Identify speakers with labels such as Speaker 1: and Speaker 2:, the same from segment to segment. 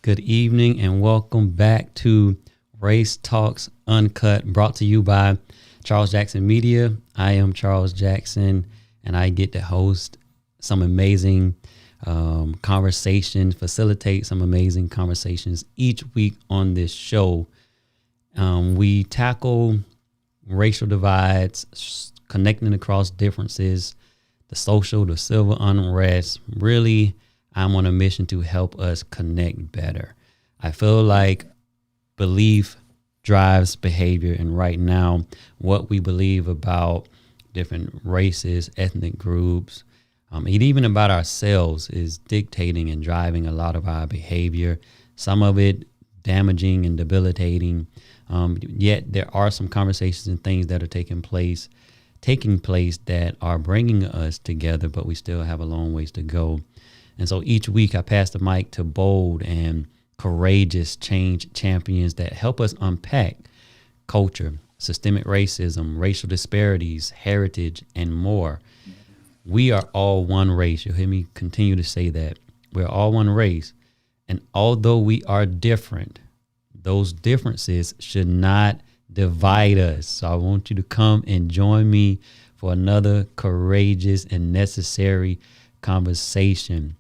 Speaker 1: Good evening and welcome back to Race Talks Uncut, brought to you by Charles Jackson Media. I am Charles Jackson and I get to host some amazing conversations, facilitate some amazing conversations each week on this show. We tackle racial divides, connecting across differences, the social, the civil unrest. Really, I'm on a mission to help us connect better. I feel like belief drives behavior. And right now, what we believe about different races, ethnic groups, and even about ourselves is dictating and driving a lot of our behavior. Some of it damaging and debilitating. Yet there are some conversations and things that are taking place that are bringing us together, but we still have a long ways to go. And so each week I pass the mic to bold and courageous change champions that help us unpack culture, systemic racism, racial disparities, heritage, and more. We are all one race. You'll hear me continue to say that. We're all one race. And although we are different, those differences should not divide us. So I want you to come and join me for another courageous and necessary conversation.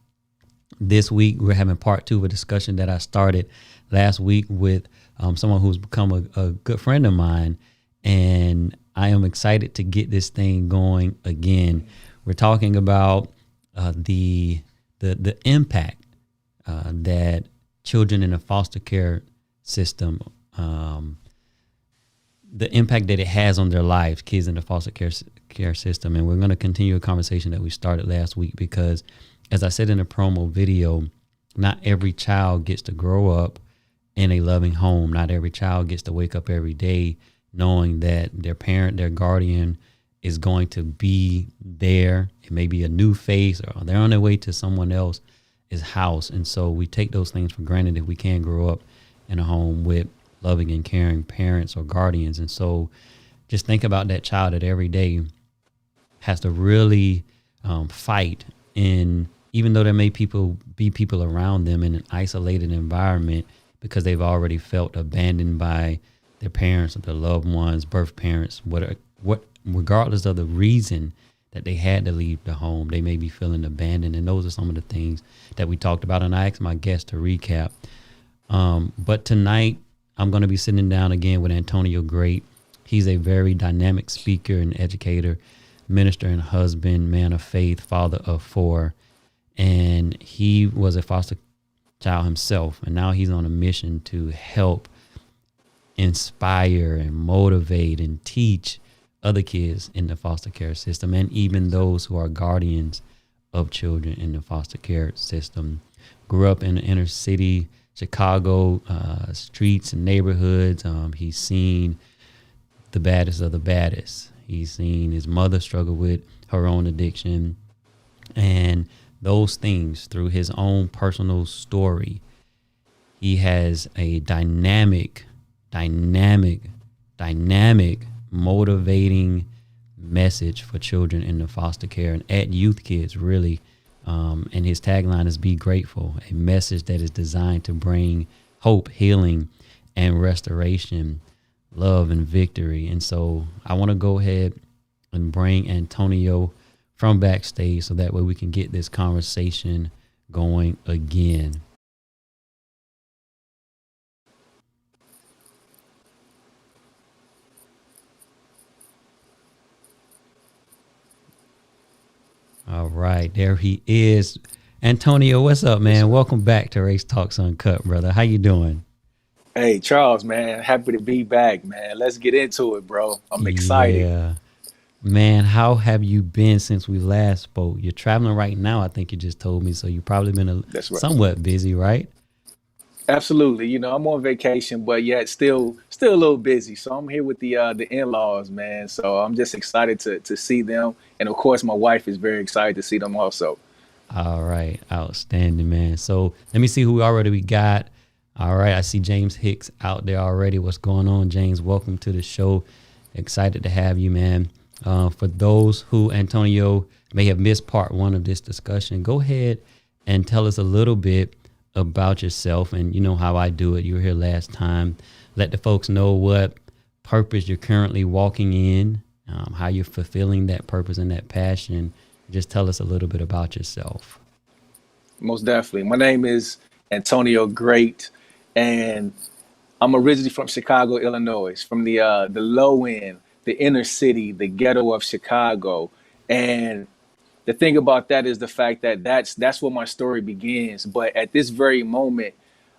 Speaker 1: This week, we're having part two of a discussion that I started last week with someone who's become a good friend of mine. And I am excited to get this thing going again. We're talking about the impact that children in the foster care system, the impact that it has on their lives, kids in the foster care system. And we're going to continue a conversation that we started last week because, as I said in a promo video, not every child gets to grow up in a loving home. Not every child gets to wake up every day knowing that their parent, their guardian is going to be there. It may be a new face or they're on their way to someone else's house. And so we take those things for granted if we can't grow up in a home with loving and caring parents or guardians. And so just think about that child that every day has to really fight in, even though there may be people around them in an isolated environment because they've already felt abandoned by their parents or their loved ones, birth parents, regardless of the reason that they had to leave the home, they may be feeling abandoned. And those are some of the things that we talked about. And I asked my guest to recap. But tonight, I'm going to be sitting down again with Antonio Grate. He's a very dynamic speaker and educator, minister and husband, man of faith, father of 4. And he was a foster child himself. And now he's on a mission to help inspire and motivate and teach other kids in the foster care system and even those who are guardians of children in the foster care system. Grew up in the inner city, Chicago, streets and neighborhoods. He's seen the baddest of the baddest. He's seen his mother struggle with her own addiction, and those things through his own personal story. He has a dynamic, motivating message for children in the foster care and at youth kids, really. And his tagline is "Be Grateful," a message that is designed to bring hope, healing, and restoration, love, and victory. And so I want to go ahead and bring Antonio from backstage so that way we can get this conversation going again. All right, there he is. Antonio, what's up, man? Welcome back to Race Talks Uncut, brother. How you doing?
Speaker 2: Hey, Charles, man, happy to be back, man. Let's get into it, bro. I'm excited.
Speaker 1: Yeah. Man, how have you been since we last spoke? You're traveling right now, I think you just told me, so you've probably been
Speaker 2: That's right.
Speaker 1: somewhat busy, right?
Speaker 2: Absolutely. I'm on vacation, but yet still a little busy. So I'm here with the in-laws, man. So I'm just excited to see them, and of course, my wife is very excited to see them also.
Speaker 1: All right, outstanding, man. So let me see who already we got. All right, I see James Hicks out there already. What's going on, James? Welcome to the show. Excited to have you, man. For those who, Antonio, may have missed part one of this discussion, go ahead and tell us a little bit about yourself, and you know how I do it. You were here last time. Let the folks know what purpose you're currently walking in, how you're fulfilling that purpose and that passion. Just tell us a little bit about yourself.
Speaker 2: Most definitely. My name is Antonio Grate, and I'm originally from Chicago, Illinois, from the low end, the inner city, the ghetto of Chicago. And the thing about that is the fact that that's where my story begins. But at this very moment,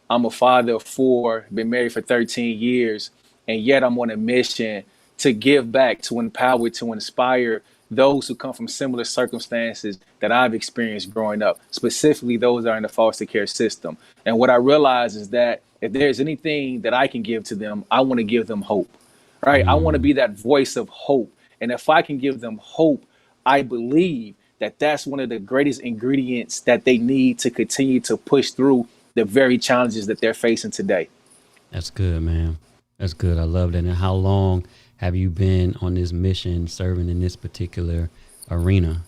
Speaker 2: I'm a father of four, been married for 13 years, and yet I'm on a mission to give back, to empower, to inspire those who come from similar circumstances that I've experienced growing up, specifically those that are in the foster care system. And what I realize is that if there's anything that I can give to them, I want to give them hope, right? I want to
Speaker 1: Mm,
Speaker 2: be that voice of hope. And if I can give them hope, I believe that that's one of the greatest ingredients that they need to continue to push through the very challenges that they're facing today.
Speaker 1: that's good, man. That's good. I love that. And how long have you been on this mission, serving in this particular arena?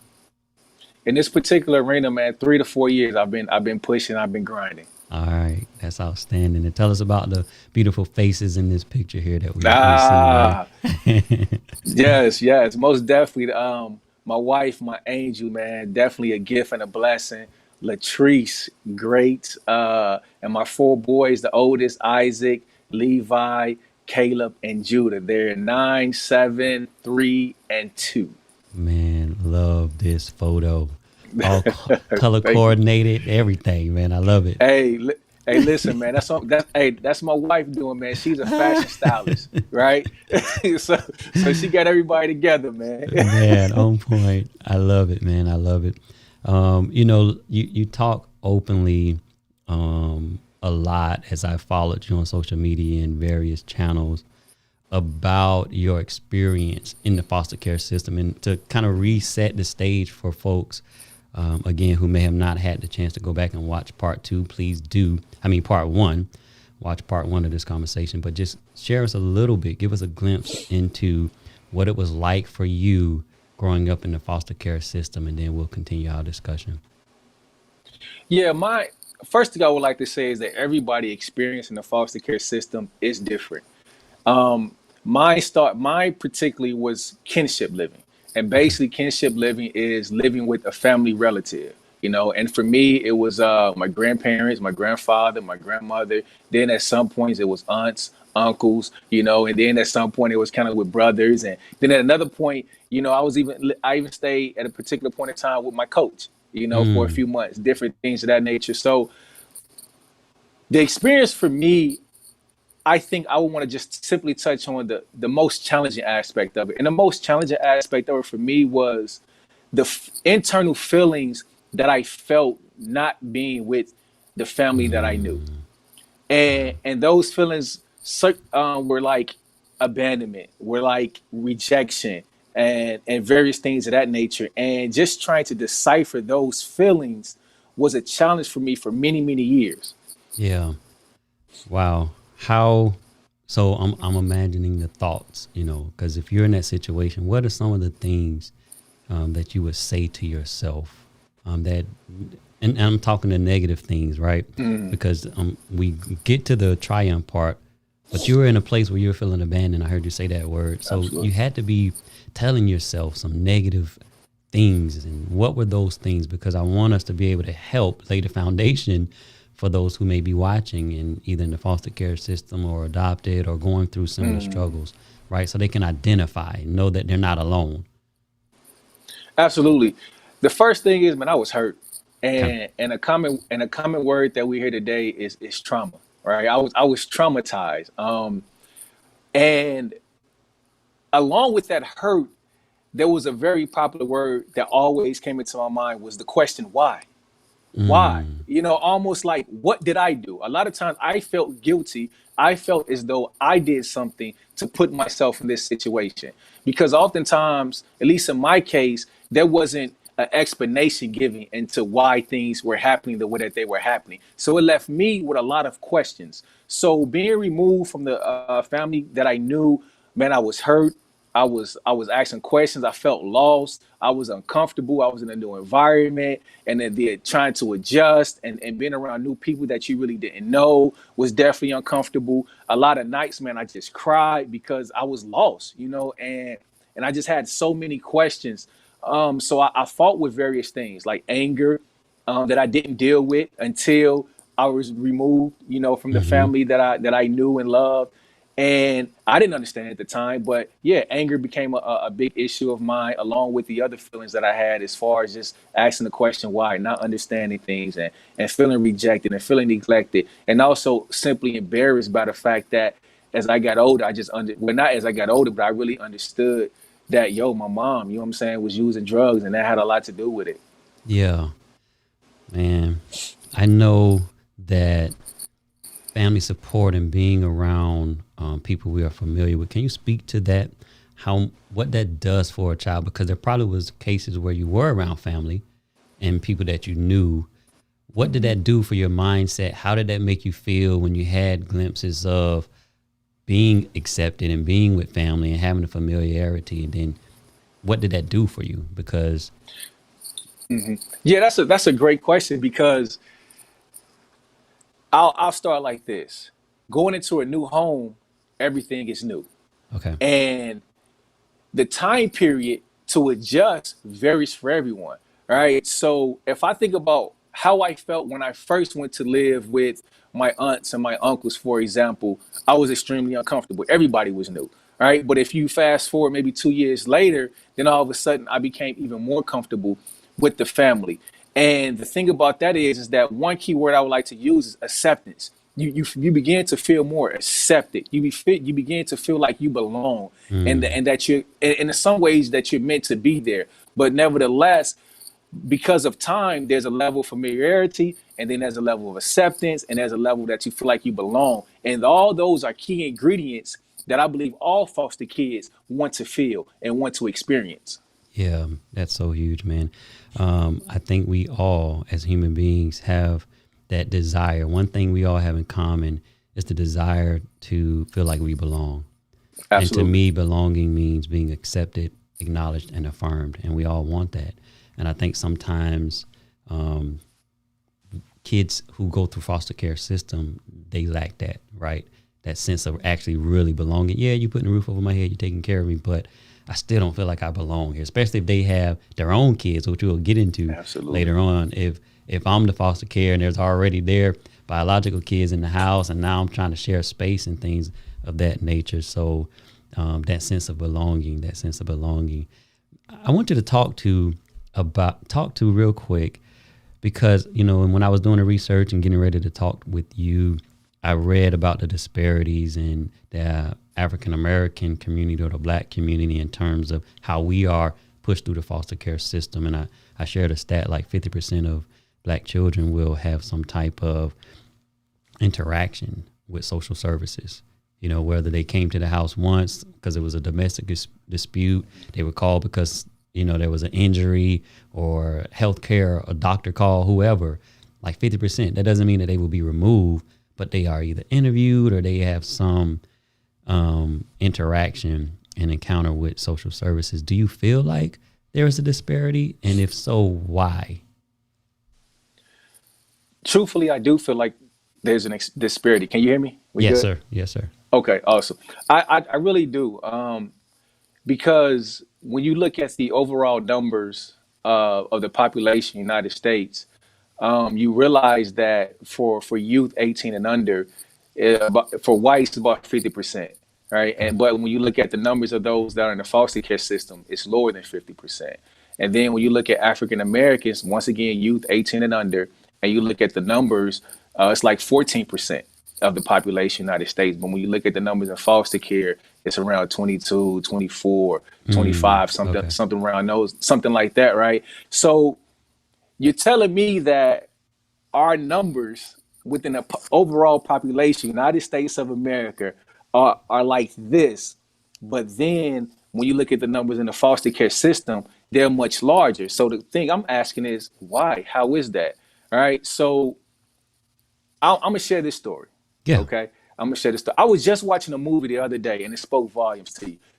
Speaker 2: In this particular arena, man, 3 to 4 years I've been pushing, I've been grinding.
Speaker 1: All right, that's outstanding. And tell us about the beautiful faces in this picture here that we
Speaker 2: Ah,
Speaker 1: see here.
Speaker 2: yes, yes, most definitely. My wife, my angel, man, definitely a gift and a blessing. Latrice, great. And my four boys, the oldest, Isaac, Levi, Caleb, and Judah. They're 9, 7, 3, and 2.
Speaker 1: Man, love this photo. All color
Speaker 2: Thank you.
Speaker 1: coordinated, everything, man. I love it.
Speaker 2: Hey, hey, listen, man. That's my wife doing, man. She's a fashion stylist, right? So she got everybody together, man.
Speaker 1: Man, on point. I love it, man. I love it. You talk openly a lot as I followed you on social media and various channels about your experience in the foster care system, and to kind of reset the stage for folks, again, who may have not had the chance to go back and watch part two. Please do. I mean, part one. Watch part one of this conversation, but just share us a little bit. Give us a glimpse into what it was like for you growing up in the foster care system, and then we'll continue our discussion.
Speaker 2: Yeah, my first thing I would like to say is that everybody experiencing the foster care system is different. My particularly was kinship living. And
Speaker 1: Okay.
Speaker 2: basically kinship living is living with a family relative, and for me, it was my grandparents, my grandfather, my grandmother. Then at some points it was aunts, uncles, and then at some point it was kind of with brothers. And then at another point, I even stayed at a particular point in time with my coach, for a
Speaker 1: Mm,
Speaker 2: few months, different things of that nature. So the experience for me, I think I would want to just simply touch on the most challenging aspect of it. And the most challenging aspect of it for me was the internal feelings that I felt not being with the family that I knew.
Speaker 1: mm,
Speaker 2: And those feelings were like abandonment, were like rejection, and various things of that nature. And just trying to decipher those feelings was a challenge for me for many, many years.
Speaker 1: yeah. Wow. How? So I'm imagining the thoughts, because if you're in that situation, what are some of the things that you would say to yourself, that, and I'm talking the negative things, right? Because we get to the triumph part, but you were in a place where you were feeling abandoned. I heard you say that word. So you
Speaker 2: Absolutely.
Speaker 1: had to be telling yourself some negative things. And what were those things? Because I want us to be able to help lay the foundation for those who may be watching and either in the foster care system or adopted or going through similar struggles, right? So they can identify, know that they're not alone.
Speaker 2: Absolutely. The first thing is, man, I was hurt,
Speaker 1: Okay.
Speaker 2: and a common word that we hear today is trauma. Right? I was traumatized, and along with that hurt, there was a very popular word that always came into my mind was the question why. Why?
Speaker 1: Mm,
Speaker 2: Almost like, what did I do? A lot of times I felt guilty. I felt as though I did something to put myself in this situation. Because oftentimes, at least in my case, there wasn't an explanation given into why things were happening the way that they were happening. So it left me with a lot of questions. So being removed from the family that I knew, man, I was hurt. I was asking questions. I felt lost. I was uncomfortable. I was in a new environment, and then trying to adjust and being around new people that you really didn't know was definitely uncomfortable. A lot of nights, man, I just cried because I was lost, and I just had so many questions. So I fought with various things like anger, that I didn't deal with until I was removed, from the
Speaker 1: Mm-hmm.
Speaker 2: family that I knew and loved. And I didn't understand at the time, but yeah, anger became a big issue of mine, along with the other feelings that I had, as far as just asking the question why, not understanding things, and feeling rejected and feeling neglected, and also simply embarrassed by the fact that as I got older, well, not as I got older, but I really understood that, my mom, you know what I'm saying, was using drugs, and that had a lot to do with it.
Speaker 1: Yeah, man. I know that family support and being around people we are familiar with. Can you speak to that? How what that does for a child? Because there probably was cases where you were around family and people that you knew. What did that do for your mindset? How did that make you feel when you had glimpses of being accepted and being with family and having a familiarity? And then what did that do for you? Because
Speaker 2: Yeah, that's a great question, because I'll start like this. Going into a new home, everything is new.
Speaker 1: okay,
Speaker 2: And the time period to adjust varies for everyone, right? So if I think about how I felt when I first went to live with my aunts and my uncles, for example, I was extremely uncomfortable. Everybody was new, right? But if you fast forward maybe 2 years later, then all of a sudden I became even more comfortable with the family. And the thing about that is that one key word I would like to use is acceptance. You begin to feel more accepted. You begin to feel like you belong,
Speaker 1: mm,
Speaker 2: and that in some ways that you're meant to be there. But nevertheless, because of time, there's a level of familiarity, and then there's a level of acceptance, and there's a level that you feel like you belong. And all those are key ingredients that I believe all foster kids want to feel and want to experience.
Speaker 1: yeah, that's so huge, man. I think we all, as human beings, have that desire. One thing we all have in common is the desire to feel like we belong. And to
Speaker 2: Absolutely.
Speaker 1: me, belonging means being accepted, acknowledged, and affirmed. And we all want that. And I think sometimes kids who go through foster care system, they lack that, right? That sense of actually really belonging. Yeah, you putting a roof over my head, you're taking care of me, but I still don't feel like I belong here, especially if they have their own kids, which we'll get into
Speaker 2: Absolutely.
Speaker 1: later on. If I'm the foster care and there's already their biological kids in the house, and now I'm trying to share space and things of that nature. So that sense of belonging, I want you to talk to real quick, because when I was doing the research and getting ready to talk with you, I read about the disparities in the African American community or the Black community in terms of how we are pushed through the foster care system. And I shared a stat like 50% of Black children will have some type of interaction with social services. Whether they came to the house once because it was a domestic dispute, they were called because there was an injury or healthcare, a doctor call, whoever. Like 50%. That doesn't mean that they will be removed, but they are either interviewed or they have some interaction and encounter with social services. Do you feel like there is a disparity, and if so, why?
Speaker 2: Truthfully, I do feel like there's an disparity. Can you hear me? We
Speaker 1: Yes,
Speaker 2: good?
Speaker 1: sir. Yes, sir.
Speaker 2: Okay, awesome. I really do. Because when you look at the overall numbers of the population in the United States, you realize that for youth 18 and under, for whites, it's about 50%, right?
Speaker 1: Okay.
Speaker 2: But when you look at the numbers of those that are in the foster care system, it's lower than 50%. And then when you look at African Americans, once again, youth 18 and under, and you look at the numbers, it's like 14% of the population in the United States. But when you look at the numbers in foster care, it's around 22, 24,
Speaker 1: Mm,
Speaker 2: 25,
Speaker 1: okay.
Speaker 2: something around those, something like that, right? So you're telling me that our numbers within the overall population, United States of America, are like this, but then when you look at the numbers in the foster care system, they're much larger. So the thing I'm asking is why? How is that? All right. So I'm gonna share this story.
Speaker 1: Yeah.
Speaker 2: Okay. I'm gonna share this story. I was just watching a movie the other day, and it spoke volumes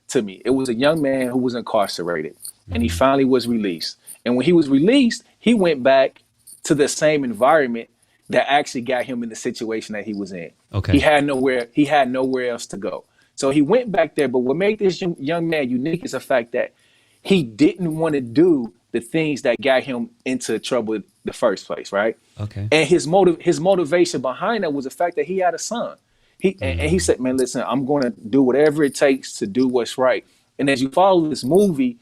Speaker 2: to me. It was a young man who was incarcerated, and he finally was released. And when he was released, he went back to the same environment that actually got him in the situation that he was in.
Speaker 1: Okay.
Speaker 2: He had nowhere else to go. So he went back there. But what made this young man unique is the fact that he didn't want to do the things that got him into trouble in the first place, right?
Speaker 1: Okay.
Speaker 2: And his motivation behind that was the fact that he had a son. And he said, man, listen, I'm going to do whatever it takes to do what's right. And as you follow this movie,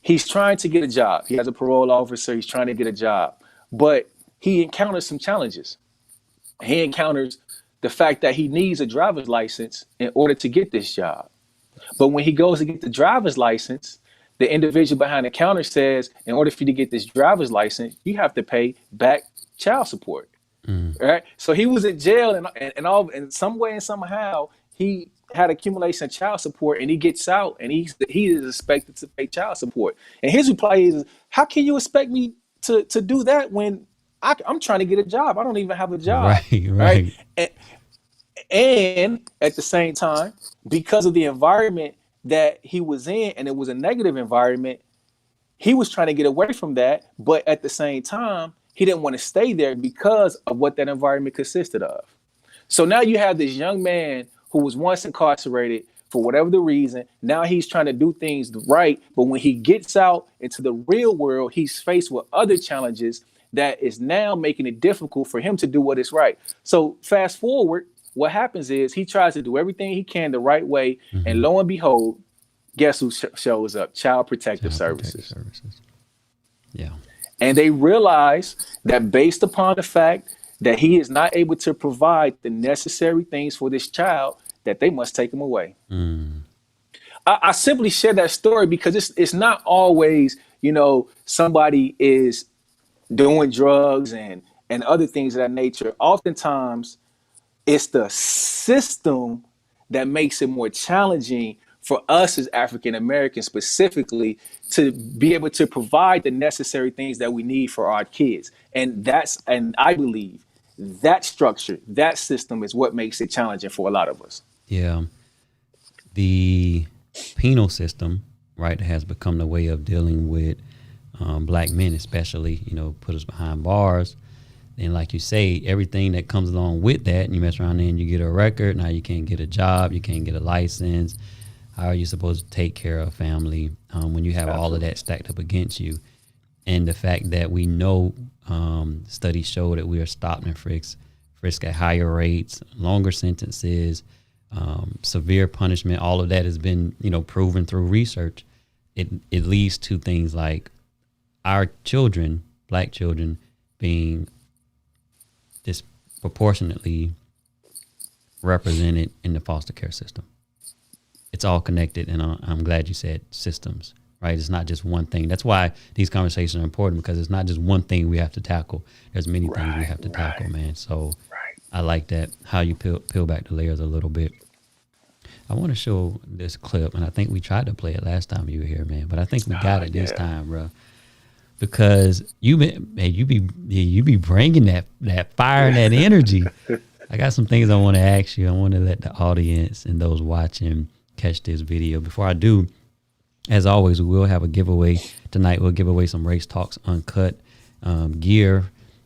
Speaker 2: he's trying to get a job. He has a parole officer. He's trying to get a job. But he encounters some challenges. He encounters the fact that he needs a driver's license in order to get this job. But when he goes to get the driver's license, the individual behind the counter says, in order for you to get this driver's license, you have to pay back child support. Right? So he was in jail and some way and somehow he had accumulation of child support, and he gets out and he is expected to pay child support. And his reply is, how can you expect me to do that when I'm trying to get a job? I don't even have a job.
Speaker 1: Right.
Speaker 2: And at the same time, because of the environment that he was in, and it was a negative environment, he was trying to get away from that. But at the same time, he didn't want to stay there because of what that environment consisted of. So now you have this young man who was once incarcerated for whatever the reason. Now he's trying to do things right. But when he gets out into the real world, he's faced with other challenges that is now making it difficult for him to do what is right. So fast forward, what happens is he tries to do everything he can the right way. And lo and behold, guess who shows up? Child Protective Services.
Speaker 1: Yeah.
Speaker 2: And they realize that based upon the fact that he is not able to provide the necessary things for this child, that they must take him away. I simply share that story because it's not always, somebody is doing drugs and other things of that nature. Oftentimes, it's the system that makes it more challenging for us as African Americans specifically to be able to provide the necessary things that we need for our kids. And I believe that structure, that system is what makes it challenging for a lot of us.
Speaker 1: Yeah. The penal system, right, has become the way of dealing with black men, especially, put us behind bars. And like you say, everything that comes along with that, and you mess around there and you get a record. Now you can't get a job, you can't get a license. How are you supposed to take care of family when you have all of that stacked up against you? And the fact that we know studies show that we are stopped and frisked at higher rates, longer sentences, severe punishment, all of that has been, proven through research. It leads to things like our children, black children, being disproportionately represented in the foster care system. It's all connected, and I'm glad you said systems, right? It's not just one thing. That's why these conversations are important, because it's not just one thing we have to tackle. There's many things we have to tackle, man. So I like that, how you peel back the layers a little bit. I want to show this clip, and I think we tried to play it last time you were here, man, but I think we got it this time, bro. Because you be bringing that fire and that energy. I got some things I want to ask you. I want to let the audience and those watching catch this video. Before I do, as always, we will have a giveaway tonight. We'll give away some Race Talks Uncut gear.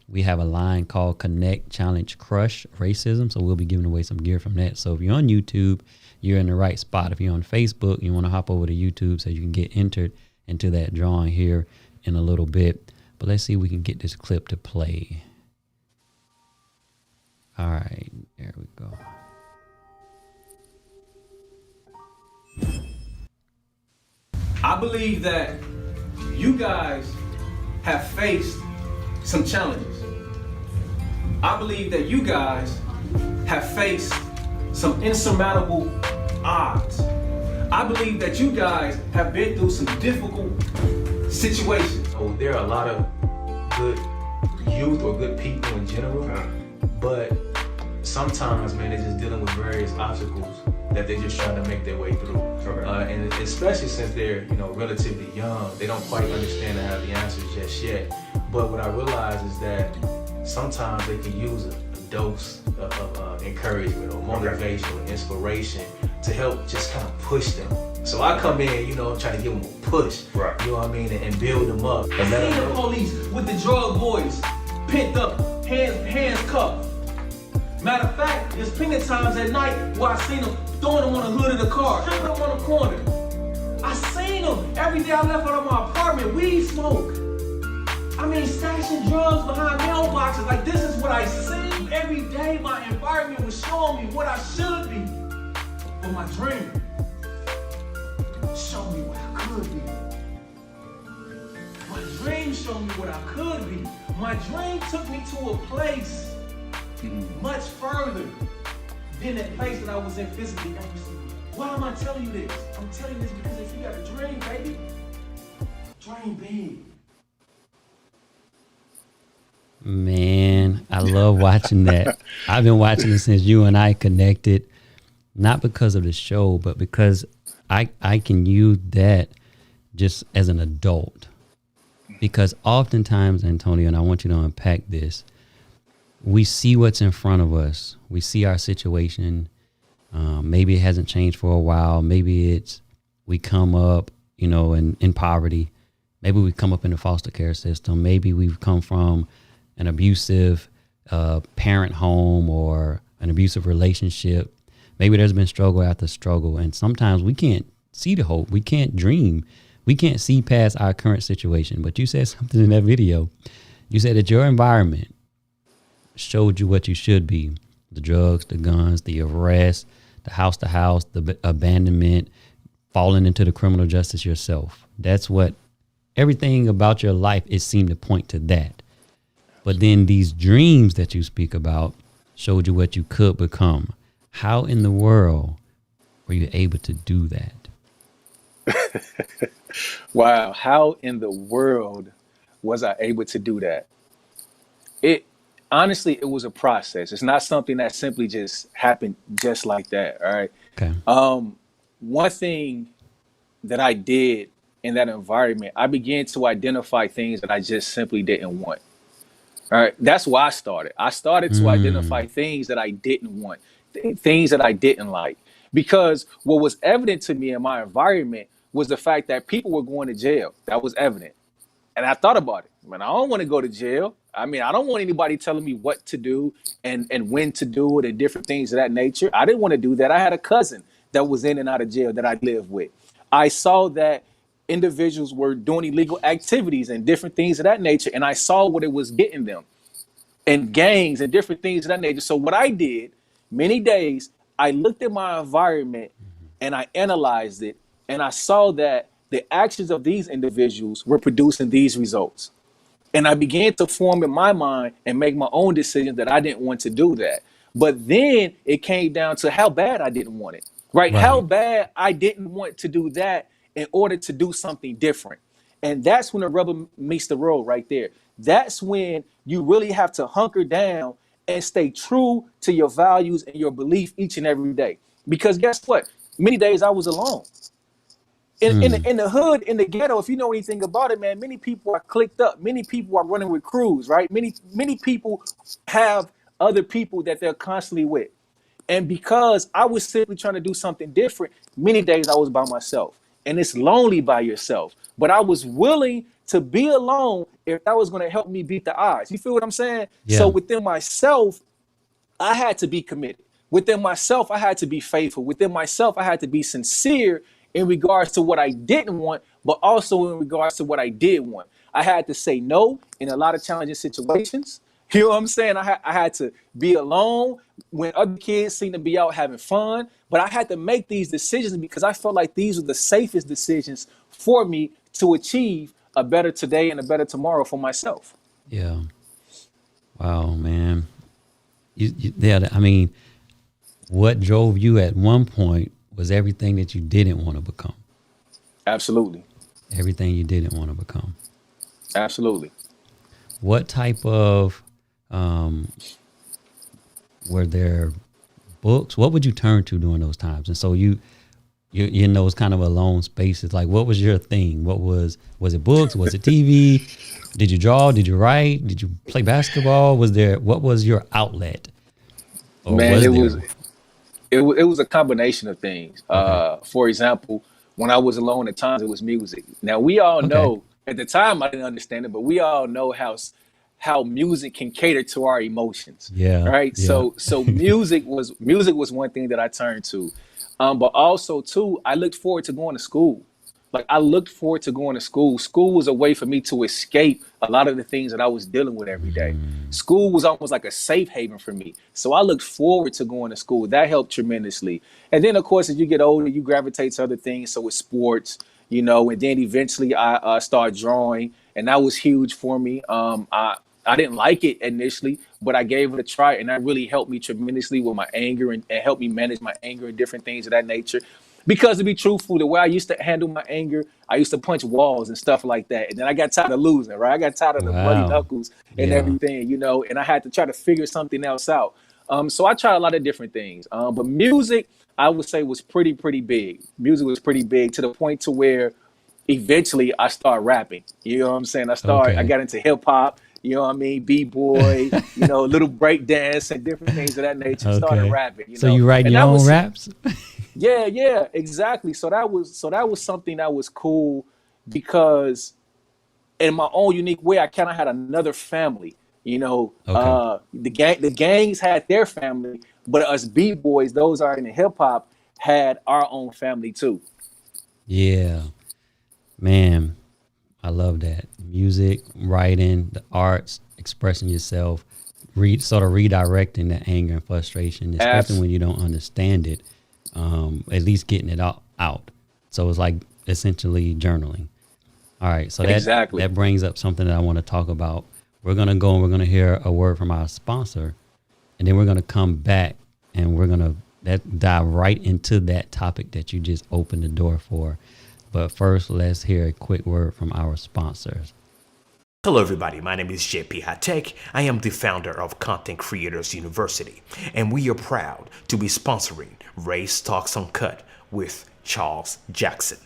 Speaker 1: We have a line called Connect, Challenge, Crush Racism. So we'll be giving away some gear from that. So if you're on YouTube, you're in the right spot. If you're on Facebook, you want to hop over to YouTube so you can get entered into that drawing here in a little bit. But let's see if we can get this clip to play. All right, there we go.
Speaker 2: I believe that you guys have faced some challenges. I believe that you guys have faced some insurmountable odds. I believe that you guys have been through some difficult situations.
Speaker 3: Oh, there are a lot of good youth or good people in general, but sometimes, man, they're just dealing with various obstacles that they're just trying to make their way through. And especially since they're, relatively young, they don't quite understand and have the answers just yet. But what I realize is that sometimes they can use a dose of encouragement or motivation or inspiration to help just kind of push them. So I come in, you know, trying to give them a push,
Speaker 4: Right.
Speaker 3: you know what I mean, and build them up.
Speaker 5: I seen the police with the drug boys, pent up, hands cuffed. Matter of fact, there's plenty of times at night where I seen them throwing them on the hood of the car, tripping them on the corner. I seen them every day I left out of my apartment, weed smoke. I mean, stashing drugs behind mailboxes. Like, this is what I see. Every day my environment was showing me what I should be. But my dream showed me what I could be. My dream showed me what I could be. My dream took me to a place much further than that place that I was in physically every single day. Why am I telling you this? I'm telling you this because if you got a dream, baby, dream big.
Speaker 1: Man, I love watching that. I've been watching it since you and I connected, not because of the show, but because I can use that just as an adult. Because oftentimes, Antonio, and I want you to unpack this, we see what's in front of us. We see our situation. Maybe it hasn't changed for a while. Maybe it's we come up, you know, in poverty. Maybe we come up in the foster care system. Maybe we've come from an abusive parent home or an abusive relationship. Maybe there's been struggle after struggle. And sometimes we can't see the hope. We can't dream. We can't see past our current situation. But you said something in that video. You said that your environment showed you what you should be. The drugs, the guns, the arrest, the house, the abandonment, falling into the criminal justice yourself. That's what everything about your life, it seemed to point to that. But then these dreams that you speak about showed you what you could become. How in the world were you able to do that?
Speaker 2: Wow, how in the world was I able to do that? Honestly, it was a process. It's not something that simply just happened just like that. All right.
Speaker 1: Okay.
Speaker 2: One thing that I did in that environment, I began to identify things that I just simply didn't want. All right. That's why I started. I started to identify things that I didn't want, things that I didn't like, because what was evident to me in my environment was the fact that people were going to jail. That was evident. And I thought about it. Man, I don't want to go to jail. I mean, I don't want anybody telling me what to do and when to do it and different things of that nature. I didn't want to do that. I had a cousin that was in and out of jail that I lived with. I saw that individuals were doing illegal activities and different things of that nature. And I saw what it was getting them, and gangs and different things of that nature. So what I did, many days, I looked at my environment and I analyzed it, and I saw that the actions of these individuals were producing these results. And I began to form in my mind and make my own decisions that I didn't want to do that. But then it came down to how bad I didn't want it, right? How bad I didn't want to do that in order to do something different. And that's when the rubber meets the road right there. That's when you really have to hunker down and stay true to your values and your belief each and every day. Because guess what? Many days I was alone. In the hood, in the ghetto, if you know anything about it, man, many people are clicked up. Many people are running with crews, right? Many people have other people that they're constantly with. And because I was simply trying to do something different, many days I was by myself. And it's lonely by yourself. But I was willing to be alone if that was going to help me beat the odds. You feel what I'm saying?
Speaker 1: Yeah.
Speaker 2: So within myself, I had to be committed. Within myself, I had to be faithful. Within myself, I had to be sincere in regards to what I didn't want, but also in regards to what I did want. I had to say no in a lot of challenging situations. You know what I'm saying? I had to be alone when other kids seem to be out having fun, but I had to make these decisions because I felt like these were the safest decisions for me to achieve a better today and a better tomorrow for myself.
Speaker 1: Yeah. Wow, man. Yeah, I mean, what drove you at one point was everything that you didn't want to become.
Speaker 2: Absolutely.
Speaker 1: Everything you didn't want to become.
Speaker 2: Absolutely.
Speaker 1: What type of, were there books? What would you turn to during those times? And so you're in those kind of alone spaces. Like, what was your thing? Was it books? Was it TV? Did you draw? Did you write? Did you play basketball? What was your outlet Or
Speaker 2: Man,
Speaker 1: was
Speaker 2: it
Speaker 1: there?
Speaker 2: was it was a combination of things.
Speaker 1: Okay.
Speaker 2: For example, when I was alone at times, it was music. Now we all
Speaker 1: Okay.
Speaker 2: know at the time I didn't understand it, but we all know how music can cater to our emotions,
Speaker 1: Yeah.
Speaker 2: right?
Speaker 1: Yeah.
Speaker 2: So music was one thing that I turned to, but also too, I looked forward to going to school. Like I looked forward to going to school. School was a way for me to escape a lot of the things that I was dealing with every day.
Speaker 1: Mm,
Speaker 2: School was almost like a safe haven for me. So I looked forward to going to school. That helped tremendously. And then, of course, as you get older, you gravitate to other things. So with sports, and then eventually I started drawing, and that was huge for me. I didn't like it initially, but I gave it a try, and that really helped me tremendously with my anger and helped me manage my anger and different things of that nature. Because to be truthful, the way I used to handle my anger, I used to punch walls and stuff like that. And then I got tired of losing, right? I got tired of the bloody
Speaker 1: wow.
Speaker 2: knuckles and
Speaker 1: Yeah.
Speaker 2: everything, and I had to try to figure something else out. So I tried a lot of different things. But music, I would say, was pretty big. Music was pretty big to the point to where eventually I started rapping. You know what I'm saying? I
Speaker 1: Okay.
Speaker 2: got into hip hop, you know what I mean? B-boy, little break dance and different things of that nature, started
Speaker 1: Okay.
Speaker 2: rapping,
Speaker 1: So you writing
Speaker 2: and
Speaker 1: your
Speaker 2: that
Speaker 1: own
Speaker 2: was
Speaker 1: raps?
Speaker 2: yeah, exactly. So that was something that was cool because in my own unique way, I kind of had another family.
Speaker 1: Okay.
Speaker 2: The gangs had their family, but us b boys, those are in the hip hop, had our own family too.
Speaker 1: Yeah. Man, I love that. Music, writing, the arts, expressing yourself, sort of redirecting the anger and frustration, especially
Speaker 2: Abs-
Speaker 1: when you don't understand it. At least getting it out. So it's like essentially journaling. All right. So that
Speaker 2: exactly.
Speaker 1: that brings up something that I want to talk about. We're gonna go and we're gonna hear a word from our sponsor, and then we're gonna come back and we're gonna dive right into that topic that you just opened the door for. But first, let's hear a quick word from our sponsors.
Speaker 4: Hello everybody, my name is JP Hatek. I am the founder of Content Creators University, and we are proud to be sponsoring Race Talks Uncut with Charles Jackson.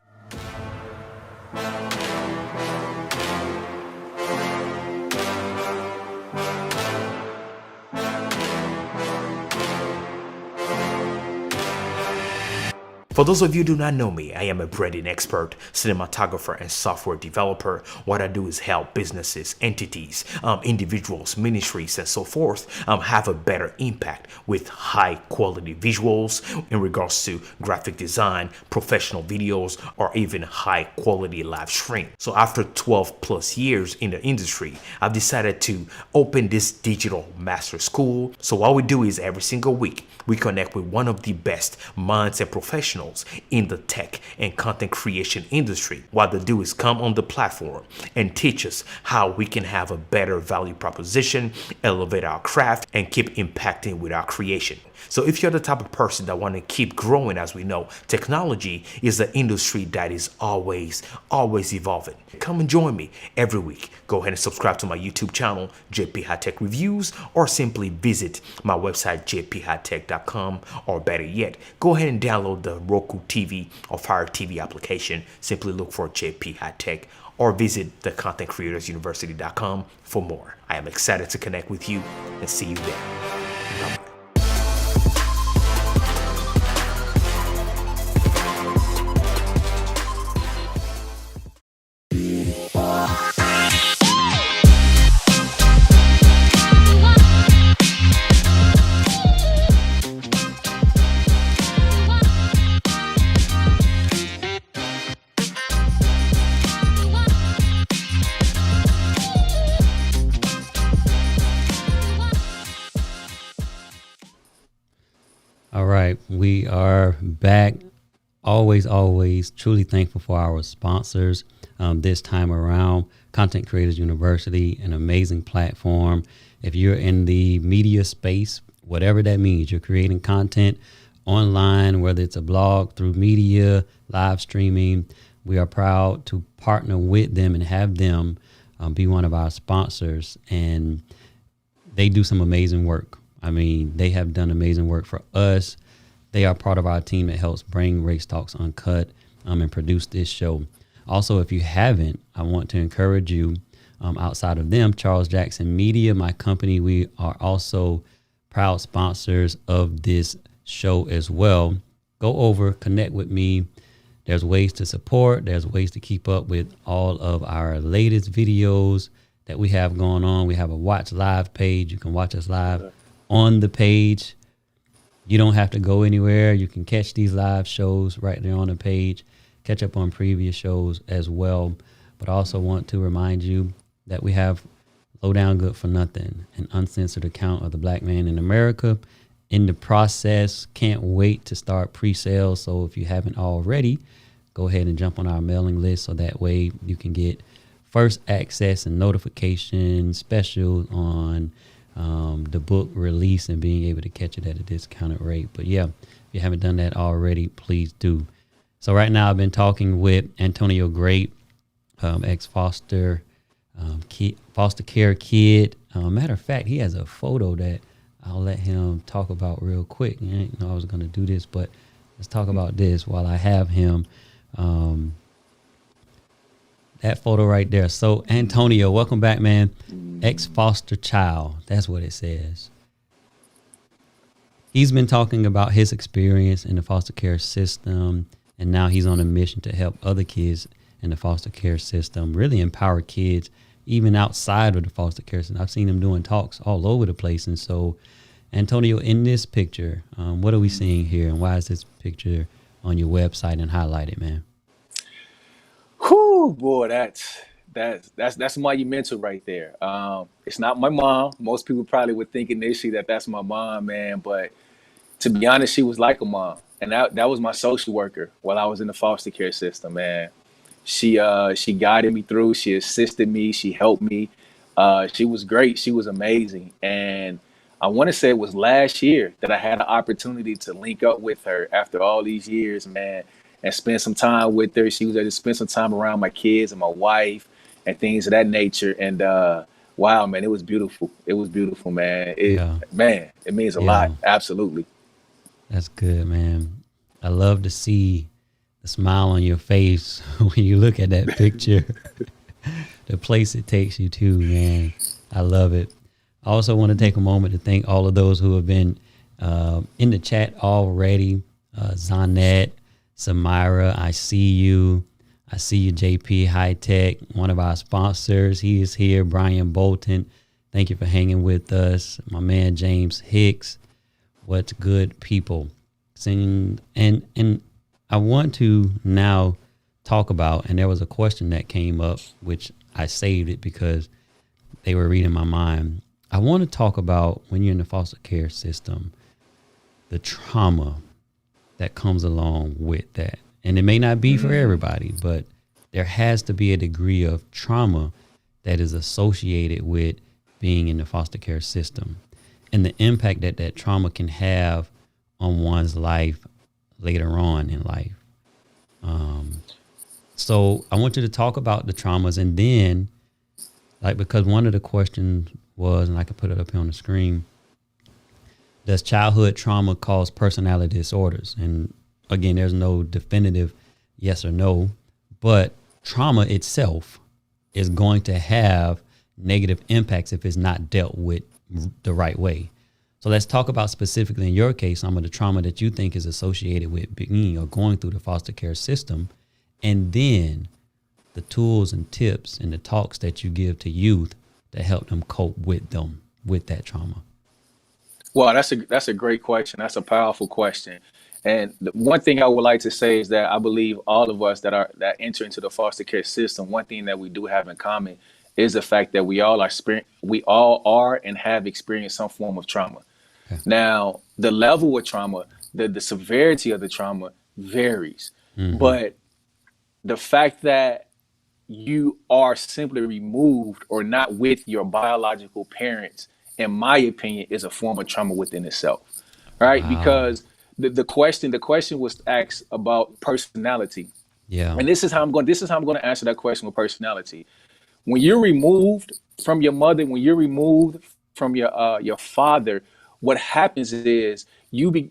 Speaker 4: For those of you who do not know me, I am a branding expert, cinematographer, and software developer. What I do is help businesses, entities, individuals, ministries, and so forth have a better impact with high quality visuals in regards to graphic design, professional videos, or even high quality live stream. So after 12 plus years in the industry, I've decided to open this digital master school. So what we do is every single week, we connect with one of the best minds and professionals in the tech and content creation industry. What they do is come on the platform and teach us how we can have a better value proposition, elevate our craft, and keep impacting with our creation. So if you're the type of person that want to keep growing, as we know, technology is an industry that is always evolving. Come and join me every week. Go ahead and subscribe to my YouTube channel, JP High Tech Reviews, or simply visit my website, jphighttech.com, or better yet, go ahead and download the Roku TV or Fire TV application. Simply look for JP High Tech or visit the contentcreatorsuniversity.com for more. I am excited to connect with you and see you there. Bye-bye.
Speaker 1: All right, we are back. Always truly thankful for our sponsors. This time around, Content Creators University, an amazing platform. If you're in the media space, whatever that means, you're creating content online, whether it's a blog, through media, live streaming, we are proud to partner with them and have them be one of our sponsors. And they do some amazing work. I mean, they have done amazing work for us. They are part of our team that helps bring Race Talks Uncut and produce this show. Also, if you haven't, I want to encourage you, outside of them, Charles Jackson Media, my company, we are also proud sponsors of this show as well. Go over, connect with me. There's ways to support. There's ways to keep up with all of our latest videos that we have going on. We have a watch live page. You can watch us live on the page. You don't have to go anywhere. You can catch these live shows right there on the page, catch up on previous shows as well. But I also want to remind you that we have Low Down Good for Nothing, an uncensored account of the Black man in America. In the process, can't wait to start pre-sales. So if you haven't already, go ahead and jump on our mailing list so that way you can get first access and notification special on the book release and being able to catch it at a discounted rate. But yeah, if you haven't done that already, please do. So right now I've been talking with Antonio Grate, ex-foster foster care kid. Matter of fact, he has a photo that I'll let him talk about real quick. I didn't know I was going to do this, but let's talk about this while I have him. That photo right there. So Antonio, welcome back, man. Ex-foster child. That's what it says. He's been talking about his experience in the foster care system, and now he's on a mission to help other kids in the foster care system, really empower kids even outside of the foster care system. I've seen him doing talks all over the place. And so, Antonio, in this picture, what are we seeing here, and why is this picture on your website and highlighted, man?
Speaker 2: Whew, boy, that's monumental right there. It's not my mom. Most people probably would think initially that that's my mom, man. But to be honest, she was like a mom, and that was my social worker while I was in the foster care system, man. She guided me through. She assisted me. She helped me. She was great. She was amazing. And I want to say it was last year that I had an opportunity to link up with her after all these years, man, and spend some time with her. She was able to spend some time around my kids and my wife and things of that nature. And wow, man, it was beautiful. It was beautiful, man. Man, it means a lot. Absolutely.
Speaker 1: That's good, man. I love to see the smile on your face when you look at that picture. The place it takes you to, man. I love it. I also want to take a moment to thank all of those who have been in the chat already. Zanet, Samira, I see you. I see you, JP High Tech, one of our sponsors. He is here. Brian Bolton, thank you for hanging with us. My man, James Hicks. What's good, people? Singing. And I want to now talk about, and there was a question that came up, which I saved it because they were reading my mind. I want to talk about, when you're in the foster care system, the trauma that comes along with that. And it may not be for everybody, but there has to be a degree of trauma that is associated with being in the foster care system, and the impact that that trauma can have on one's life later on in life. So I want you to talk about the traumas, and then, like, because one of the questions was, and I could put it up here on the screen, does childhood trauma cause personality disorders? And again, there's no definitive yes or no, but trauma itself is going to have negative impacts if it's not dealt with the right way. So let's talk about specifically in your case, some of the trauma that you think is associated with being or going through the foster care system, and then the tools and tips and the talks that you give to youth to help them cope with that trauma.
Speaker 2: Well, that's a great question. That's a powerful question. And the one thing I would like to say is that I believe all of us that enter into the foster care system, one thing that we do have in common is the fact that we all are and have experienced some form of trauma. Okay. Now, the level of trauma, the severity of the trauma varies, but the fact that you are simply removed or not with your biological parents, in my opinion, is a form of trauma within itself, right? Wow. Because the question was asked about personality. Yeah. And this is how I'm going to answer that question with personality. When you're removed from your mother, when you're removed from your father, what happens is you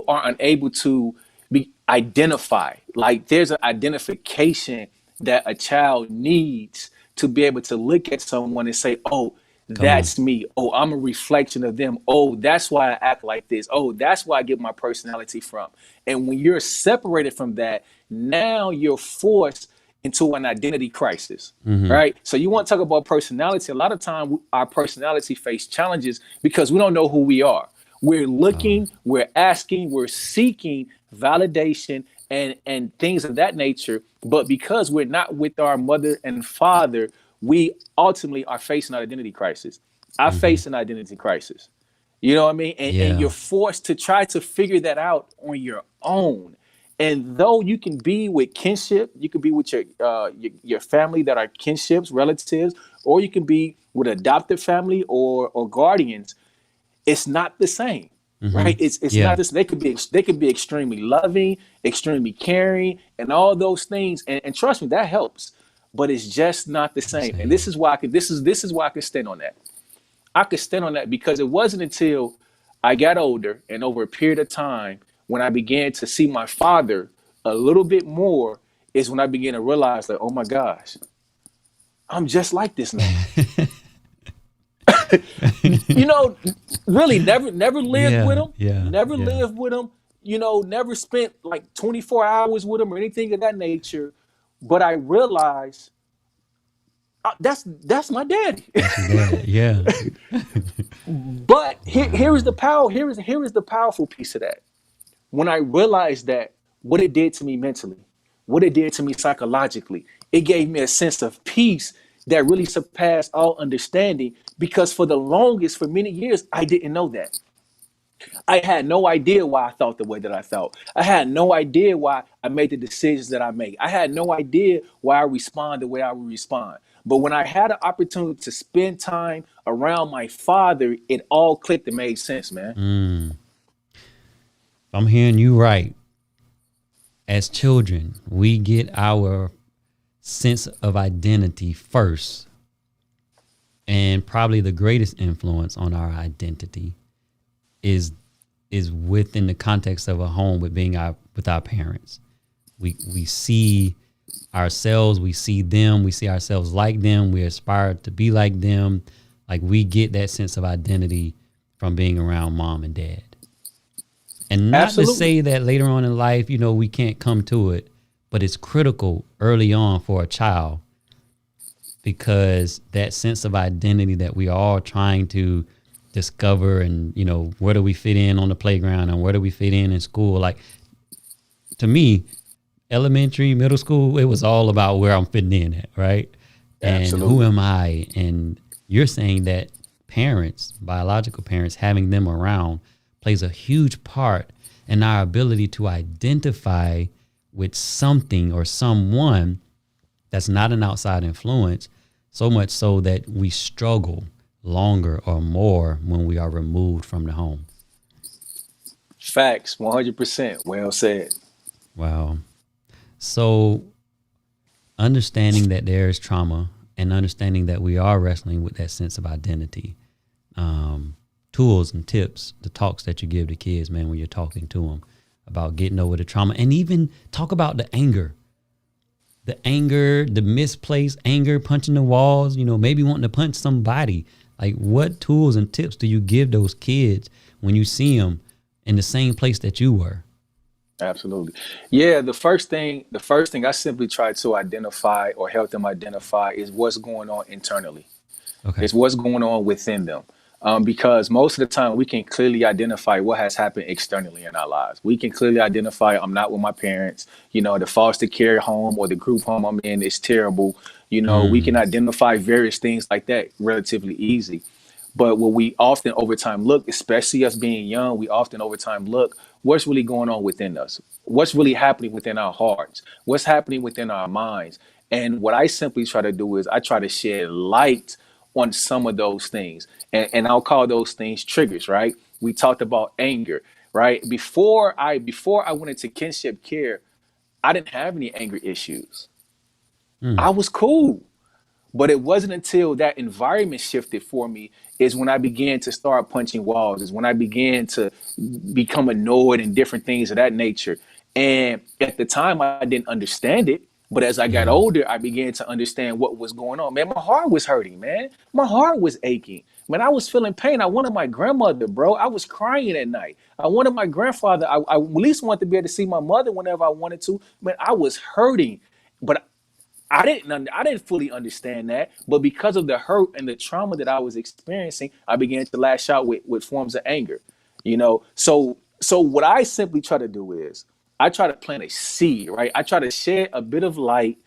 Speaker 2: are unable to be identified. Like, there's an identification that a child needs to be able to look at someone and say, oh,
Speaker 1: Come on.
Speaker 2: That's me. Oh, I'm a reflection of them. Oh, that's why I act like this. Oh, that's where I get my personality from. And when you're separated from that, now you're forced into an identity crisis, right? So you want to talk about personality. A lot of time our personality face challenges because we don't know who we are. We're looking, we're asking, we're seeking validation and things of that nature. But because we're not with our mother and father, we ultimately are facing an identity crisis. I face an identity crisis. You know what I mean? And you're forced to try to figure that out on your own. And though you can be with kinship, you can be with your family that are kinships, relatives, or you can be with adopted family or guardians. It's not the same, right? It's not this. They could be extremely loving, extremely caring, and all those things. And trust me, that helps. But it's just not the same. And this is why this is why I can stand on that. I could stand on that because it wasn't until I got older and over a period of time when I began to see my father a little bit more is when I began to realize like, oh my gosh, I'm just like this now. You know, really never lived with him, never lived with him, you know, never spent like 24 hours with him or anything of that nature. But I realized that's my daddy.
Speaker 1: Yeah.
Speaker 2: But here is the power. Here is the powerful piece of that. When I realized that what it did to me mentally, what it did to me psychologically, it gave me a sense of peace that really surpassed all understanding. Because for the longest, for many years, I didn't know that. I had no idea why I thought the way that I felt. I had no idea why I made the decisions that I made. I had no idea why I respond the way I would respond. But when I had an opportunity to spend time around my father, it all clicked and made sense, man.
Speaker 1: I'm hearing you right. As children, we get our sense of identity first. And probably the greatest influence on our identity is within the context of a home with with our parents. We see ourselves, we see them, we see ourselves like them, we aspire to be like them. Like we get that sense of identity from being around mom and dad. And not to say that later on in life, you know, we can't come to it, but it's critical early on for a child because that sense of identity that we are all trying to discover and, you know, where do we fit in on the playground and where do we fit in school? Like to me, elementary, middle school, it was all about where I'm fitting in at, right? And who am I? And you're saying that parents, biological parents, having them around plays a huge part in our ability to identify with something or someone that's not an outside influence, so much so that we struggle longer or more when we are removed from the home.
Speaker 2: Facts, 100%. Well said.
Speaker 1: Wow. So understanding that there is trauma and understanding that we are wrestling with that sense of identity, tools and tips, the talks that you give to kids, man, when you're talking to them about getting over the trauma, and even talk about the anger, the misplaced anger, punching the walls, you know, maybe wanting to punch somebody. Like what tools and tips do you give those kids when you see them in the same place that you were?
Speaker 2: Absolutely. Yeah. The first thing I simply try to identify or help them identify is what's going on internally.
Speaker 1: Okay.
Speaker 2: It's what's going on within them. Because most of the time we can clearly identify what has happened externally in our lives. We can clearly identify I'm not with my parents, you know, the foster care home or the group home I'm in is terrible. You know, we can identify various things like that relatively easy. But what we often over time look, especially us being young, we often over time look what's really going on within us, what's really happening within our hearts, what's happening within our minds. And what I simply try to do is I try to shed light on some of those things. And I'll call those things triggers, right? We talked about anger, right? Before I went into kinship care, I didn't have any anger issues. I was cool. But it wasn't until that environment shifted for me is when I began to start punching walls, is when I began to become annoyed and different things of that nature. And at the time, I didn't understand it. But as I got older, I began to understand what was going on. Man, my heart was hurting, man. My heart was aching. Man, I was feeling pain. I wanted my grandmother, bro. I was crying at night. I wanted my grandfather. I at least wanted to be able to see my mother whenever I wanted to. Man, I was hurting. But I didn't fully understand that, but because of the hurt and the trauma that I was experiencing, I began to lash out with forms of anger. So what I simply try to do is I try to plant a seed, right? I try to shed a bit of light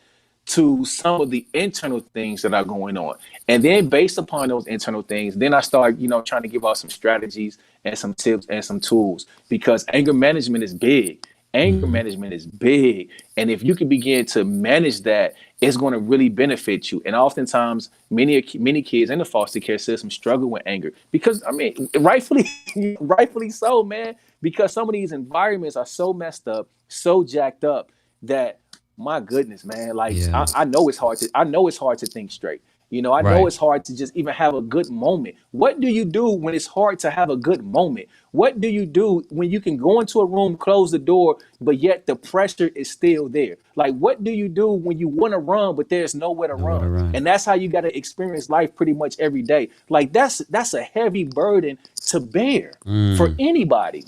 Speaker 2: to some of the internal things that are going on. And then based upon those internal things, then I start, trying to give out some strategies and some tips and some tools, because anger management is big. Anger management is big. And if you can begin to manage that, it's going to really benefit you. And oftentimes, many kids in the foster care system struggle with anger because, I mean, rightfully so, man, because some of these environments are so messed up, so jacked up that, my goodness, man, like I know it's hard to think straight. I know it's hard to just even have a good moment. What do you do when it's hard to have a good moment? What do you do when you can go into a room, close the door, but yet the pressure is still there? Like, what do you do when you want to run, but there's nowhere to run? And that's how you got to experience life pretty much every day. Like, that's a heavy burden to bear for anybody.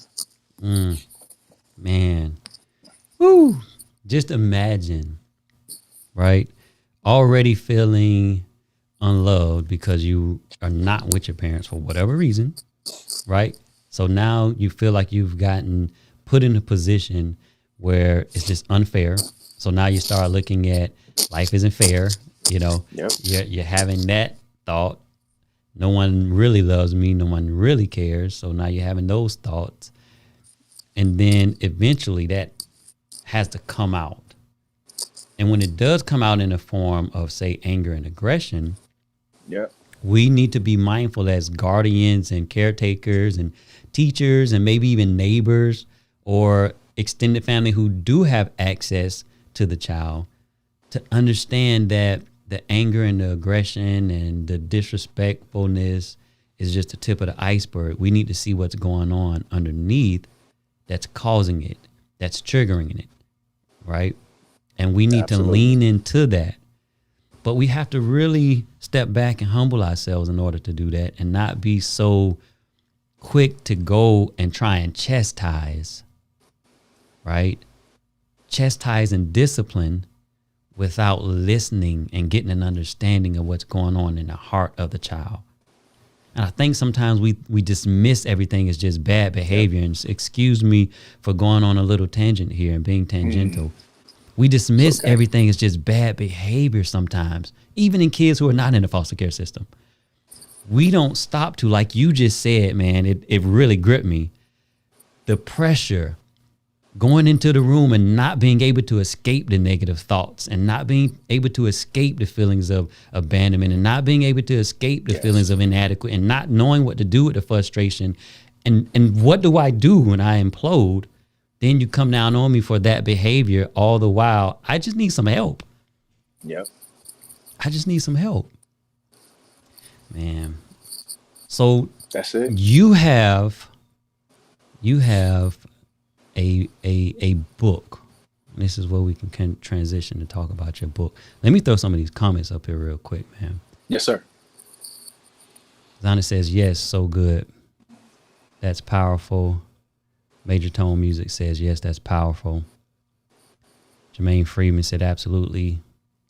Speaker 1: Man. Woo. Just imagine, right? Already feeling unloved because you are not with your parents for whatever reason, right? So now you feel like you've gotten put in a position where it's just unfair. So now you start looking at life isn't fair. You're having that thought. No one really loves me. No one really cares. So now you're having those thoughts. And then eventually that has to come out. And when it does come out in the form of, say, anger and aggression, we need to be mindful as guardians and caretakers and teachers and maybe even neighbors or extended family who do have access to the child to understand that the anger and the aggression and the disrespectfulness is just the tip of the iceberg. We need to see what's going on underneath that's causing it, that's triggering it, right? And we need to lean into that. But we have to really step back and humble ourselves in order to do that and not be so quick to go and try and chastise, right? Chastise and discipline without listening and getting an understanding of what's going on in the heart of the child. And I think sometimes we dismiss everything as just bad behavior. And excuse me for going on a little tangent here and being tangential. We dismiss everything as just bad behavior sometimes, even in kids who are not in the foster care system. We don't stop to, like you just said, man, it really gripped me. The pressure going into the room and not being able to escape the negative thoughts and not being able to escape the feelings of abandonment and not being able to escape the feelings of inadequate and not knowing what to do with the frustration. And what do I do when I implode? Then you come down on me for that behavior all the while. I just need some help. I just need some help. Man. So
Speaker 2: that's it.
Speaker 1: You have a book. This is where we can transition to talk about your book. Let me throw some of these comments up here real quick, man.
Speaker 2: Yes, sir.
Speaker 1: Zana says, yes, so good. That's powerful. Major Tone Music says, yes, that's powerful. Jermaine Freeman said, absolutely.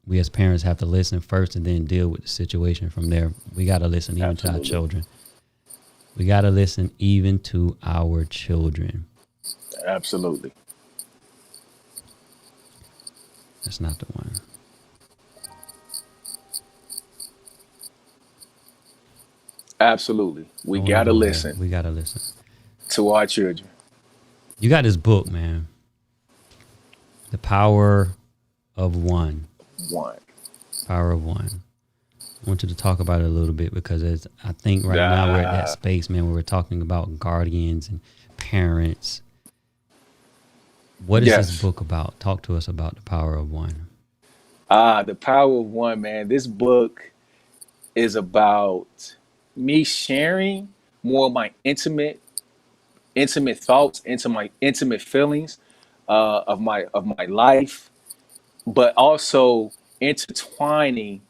Speaker 1: We as parents have to listen first and then deal with the situation from there. We got to listen even to our children. We got to listen even to our children.
Speaker 2: Absolutely.
Speaker 1: That's not the one.
Speaker 2: Absolutely. We got to listen.
Speaker 1: We got to listen
Speaker 2: to our children.
Speaker 1: You got this book, man. The Power of One. Power of One. I want you to talk about it a little bit because I think right now we're at that space, man, where we're talking about guardians and parents. What is this book about? Talk to us about The Power of One.
Speaker 2: The Power of One, man. This book is about me sharing more of my intimate thoughts, into my intimate feelings of my life, but also intertwining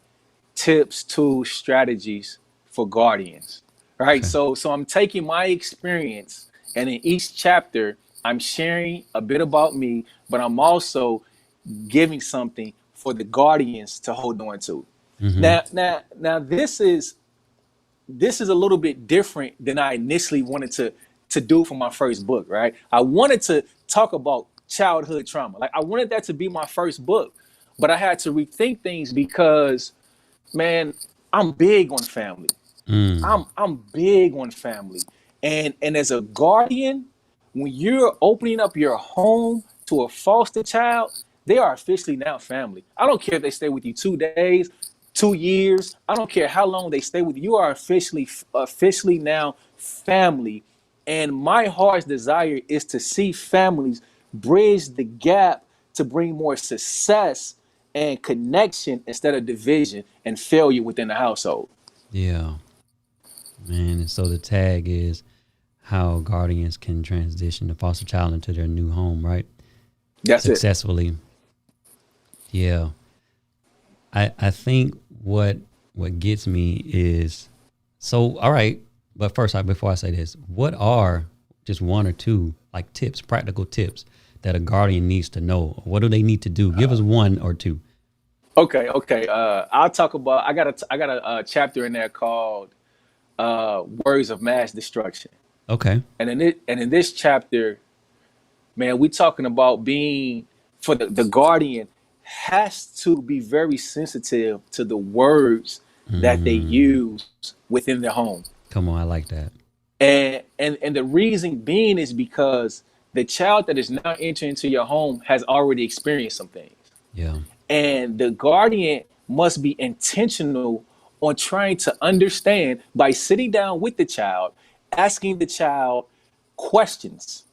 Speaker 2: tips, tools, strategies for guardians. Right.
Speaker 1: Okay.
Speaker 2: So I'm taking my experience, and in each chapter, I'm sharing a bit about me, but I'm also giving something for the guardians to hold on to.
Speaker 1: Mm-hmm.
Speaker 2: Now, this is a little bit different than I initially wanted to do for my first book, right? I wanted to talk about childhood trauma. Like I wanted that to be my first book, but I had to rethink things because, man, I'm big on family.
Speaker 1: Mm.
Speaker 2: I'm big on family. And as a guardian, when you're opening up your home to a foster child, they are officially now family. I don't care if they stay with you 2 days, 2 years. I don't care how long they stay with you. You are officially now family. And my heart's desire is to see families bridge the gap to bring more success and connection instead of division and failure within the household.
Speaker 1: Yeah, man. And so the tag is how guardians can transition the foster child into their new home, right?
Speaker 2: That's it.
Speaker 1: Successfully. Yeah. I think what gets me is, so all right, but first before I say this, what are just one or two like tips, practical tips that a guardian needs to know? What do they need to do? Give us one or two.
Speaker 2: Okay. I'll talk about. I got a chapter in there called "Words of Mass Destruction,"
Speaker 1: Okay.
Speaker 2: and in this chapter, man, we talking about being for the guardian has to be very sensitive to the words that they
Speaker 1: Mm,
Speaker 2: use within their home.
Speaker 1: come on, I like that.
Speaker 2: And the reason being is because the child that is now entering into your home has already experienced some things.
Speaker 1: Yeah.
Speaker 2: And the guardian must be intentional on trying to understand by sitting down with the child, asking the child questions.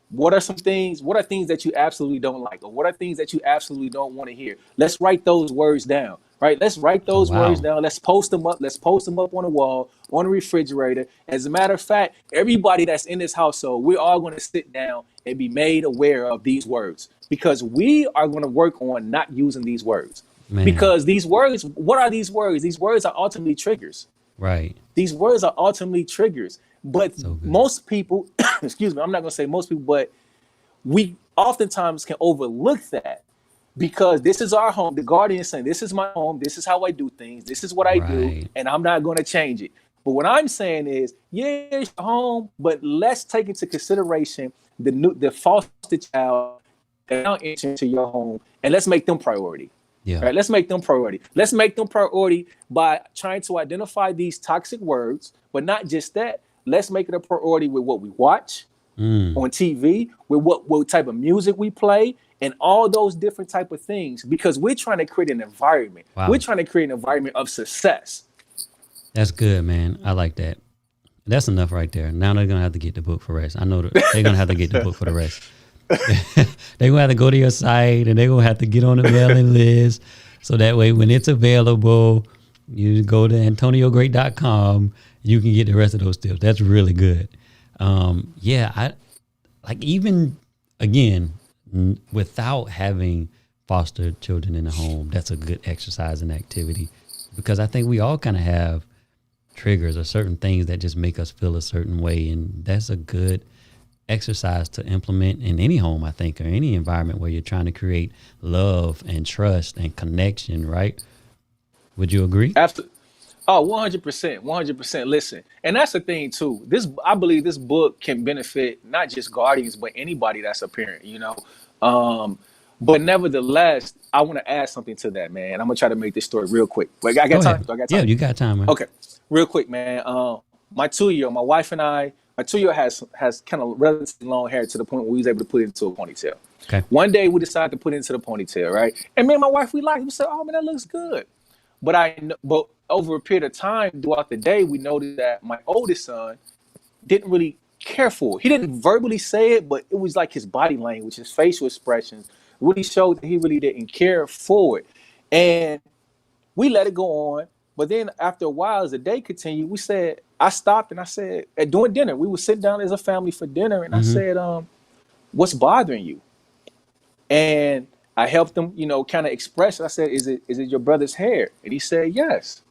Speaker 2: What are some things? What are things that you absolutely don't like? Or what are things that you absolutely don't want to hear? Let's write those words down, right? Let's write
Speaker 1: Oh
Speaker 2: those words
Speaker 1: wow.
Speaker 2: down. Let's post them up. Let's post them up on the wall, on the refrigerator. As a matter of fact, everybody that's in this household, we're all going to sit down and be made aware of these words because we are going to work on not using these words.
Speaker 1: Man.
Speaker 2: Because these words, what are these words? These words are ultimately triggers.
Speaker 1: Right.
Speaker 2: These words are ultimately triggers. But
Speaker 1: So good.
Speaker 2: most people, excuse me, I'm not going to say most people, but we oftentimes can overlook that because this is our home. The guardian is saying, this is my home. This is how I do things. This is what I do.
Speaker 1: Right.
Speaker 2: And I'm not going to change it. But what I'm saying is, yeah, it's your home, but let's take into consideration the foster child that now enter into your home and let's make them priority.
Speaker 1: Yeah.
Speaker 2: All right, let's make them priority. Let's make them priority by trying to identify these toxic words, but not just that. Let's make it a priority with what we watch
Speaker 1: Mm.
Speaker 2: on TV, with what type of music we play, and all those different type of things, because we're trying to create an environment. We're
Speaker 1: Wow.
Speaker 2: trying to create an environment of success.
Speaker 1: That's good, man. I like that. That's enough right there. Now they're gonna have to get the book for rest. I know that they're gonna have to get the book for the rest. They're gonna have to go to your site and they're gonna have to get on the mailing list. So that way when it's available, you go to antoniograte.com, you can get the rest of those tips. That's really good. Yeah, I like even again, without having foster children in the home, that's a good exercise and activity because I think we all kind of have triggers or certain things that just make us feel a certain way. And that's a good exercise to implement in any home, I think, or any environment where you're trying to create love and trust and connection, right? Would you agree?
Speaker 2: After, oh, 100%, 100%. Listen, and that's the thing too. I believe this book can benefit not just guardians, but anybody that's a parent. Um, but nevertheless, I want to add something to that, man. I'm gonna try to make this story real quick. Wait, I
Speaker 1: Go
Speaker 2: got time?
Speaker 1: ahead.
Speaker 2: Do I got
Speaker 1: Yeah,
Speaker 2: time?
Speaker 1: you got time, man.
Speaker 2: Okay, real quick, man. My 2 year, my wife and I, my 2 year has kind of relatively long hair to the point where we was able to put it into a ponytail.
Speaker 1: Okay.
Speaker 2: One day we decided to put it into the ponytail, right? And me and my wife, we liked it. We said, "Oh man, that looks good." But over a period of time throughout the day, we noticed that my oldest son didn't really care for it. He didn't verbally say it, but it was like his body language, his facial expressions really showed that he really didn't care for it. And we let it go on. But then after a while, as the day continued, I stopped and I said, at during dinner, we would sit down as a family for dinner. And I
Speaker 1: Mm-hmm.
Speaker 2: said, what's bothering you? And I helped him, kind of express it. I said, is it your brother's hair? And he said, yes.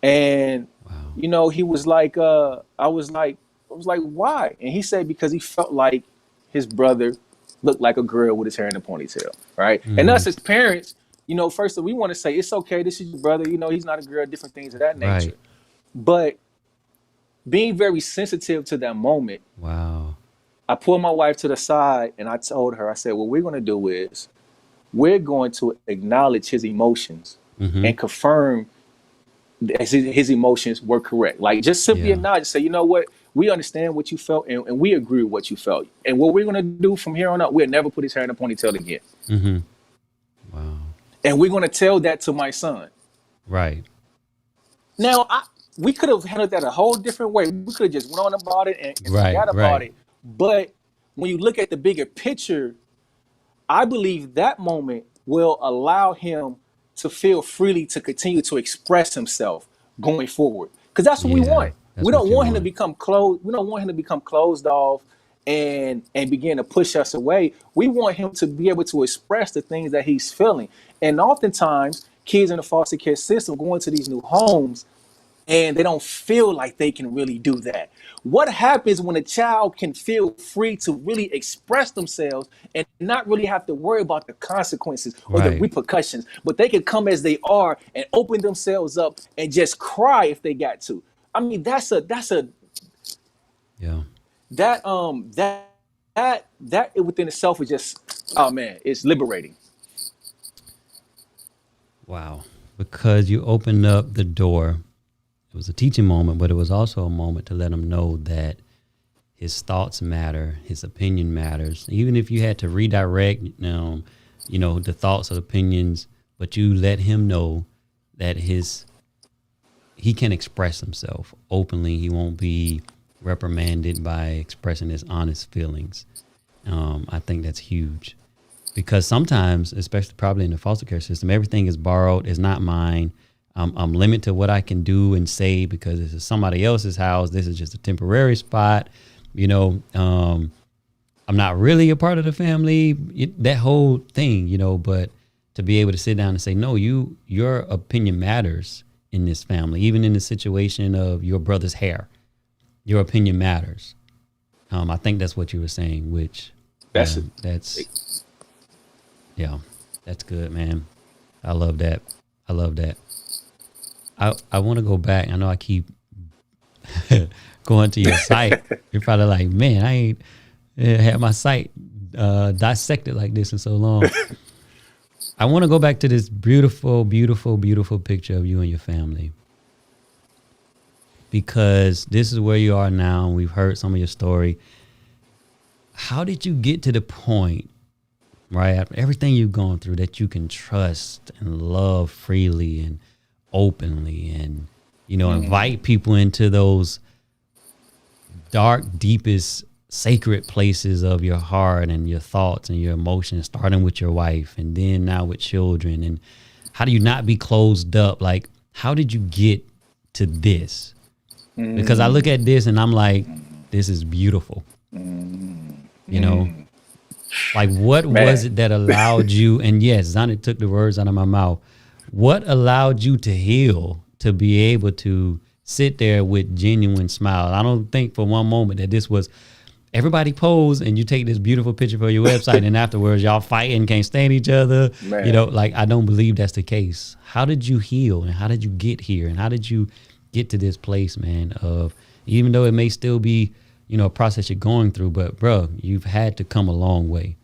Speaker 2: And,
Speaker 1: Wow.
Speaker 2: he was like, I was like, why? And he said, because he felt like his brother looked like a girl with his hair in a ponytail. Right. And
Speaker 1: Mm-hmm.
Speaker 2: us as parents, first of all, we want to say, it's okay. This is your brother. He's not a girl, different things of that nature.
Speaker 1: Right.
Speaker 2: But being very sensitive to that moment,
Speaker 1: Wow.
Speaker 2: I pulled my wife to the side and I told her, I said, what we're going to do is we're going to acknowledge his emotions
Speaker 1: Mm-hmm.
Speaker 2: and confirm that his emotions were correct. Like, just simply
Speaker 1: Yeah.
Speaker 2: acknowledge, say, you know what? We understand what you felt and we agree with what you felt. And what we're going to do from here on out, we'll never put his hair in a ponytail again.
Speaker 1: Mm-hmm. Wow.
Speaker 2: And we're going to tell that to my son.
Speaker 1: Right.
Speaker 2: Now, we could have handled that a whole different way. We could have just went on about it and
Speaker 1: Right.
Speaker 2: forgot about
Speaker 1: Right.
Speaker 2: it. But when you look at the bigger picture, I believe that moment will allow him to feel freely to continue to express himself going forward. Because that's what we
Speaker 1: Yeah.
Speaker 2: want.
Speaker 1: That's
Speaker 2: We
Speaker 1: what
Speaker 2: don't
Speaker 1: you
Speaker 2: want him to
Speaker 1: want.
Speaker 2: become closed. We don't want him to become closed off and begin to push us away. We want him to be able to express the things that he's feeling. And oftentimes, kids in the foster care system go into these new homes and they don't feel like they can really do that. What happens when a child can feel free to really express themselves and not really have to worry about the consequences or the
Speaker 1: Right.
Speaker 2: repercussions, but they can come as they are and open themselves up and just cry if they got to. I mean,
Speaker 1: Yeah.
Speaker 2: that within itself is just, oh man, it's liberating.
Speaker 1: Wow. Because you opened up the door. It was a teaching moment, but it was also a moment to let him know that his thoughts matter, his opinion matters. Even if you had to redirect, the thoughts or opinions, but you let him know that he can express himself openly. He won't be reprimanded by expressing his honest feelings. I think that's huge. Because sometimes, especially probably in the foster care system, everything is borrowed. It's not mine. I'm limited to what I can do and say because this is somebody else's house. This is just a temporary spot. I'm not really a part of the family. That whole thing, but to be able to sit down and say, no, your opinion matters in this family, even in the situation of your brother's hair. Your opinion matters. I think that's what you were saying, which
Speaker 2: That's
Speaker 1: yeah, that's good, man. I love that. I want to go back. I know I keep going to your site. You're probably like, man, I ain't had my site dissected like this in so long. I want to go back to this beautiful, beautiful, beautiful picture of you and your family. Because this is where you are now. And we've heard some of your story. How did you get to the point, right, after everything you've gone through, that you can trust and love freely and openly and, invite people into those dark, deepest, sacred places of your heart and your thoughts and your emotions, starting with your wife and then now with children? And how do you not be closed up? Like, how did you get to this? Because I look at this and I'm like, this is beautiful. Like, what was it that allowed you? And yes, Zani took the words out of my mouth. What allowed you to heal, to be able to sit there with genuine smile? I don't think for one moment that this was everybody pose and you take this beautiful picture for your website and afterwards y'all fighting, can't stand each other.
Speaker 2: Man.
Speaker 1: Like, I don't believe that's the case. How did you heal and how did you get here? And how did you get to this place, man, of, even though it may still be, a process you're going through, but bro, you've had to come a long way.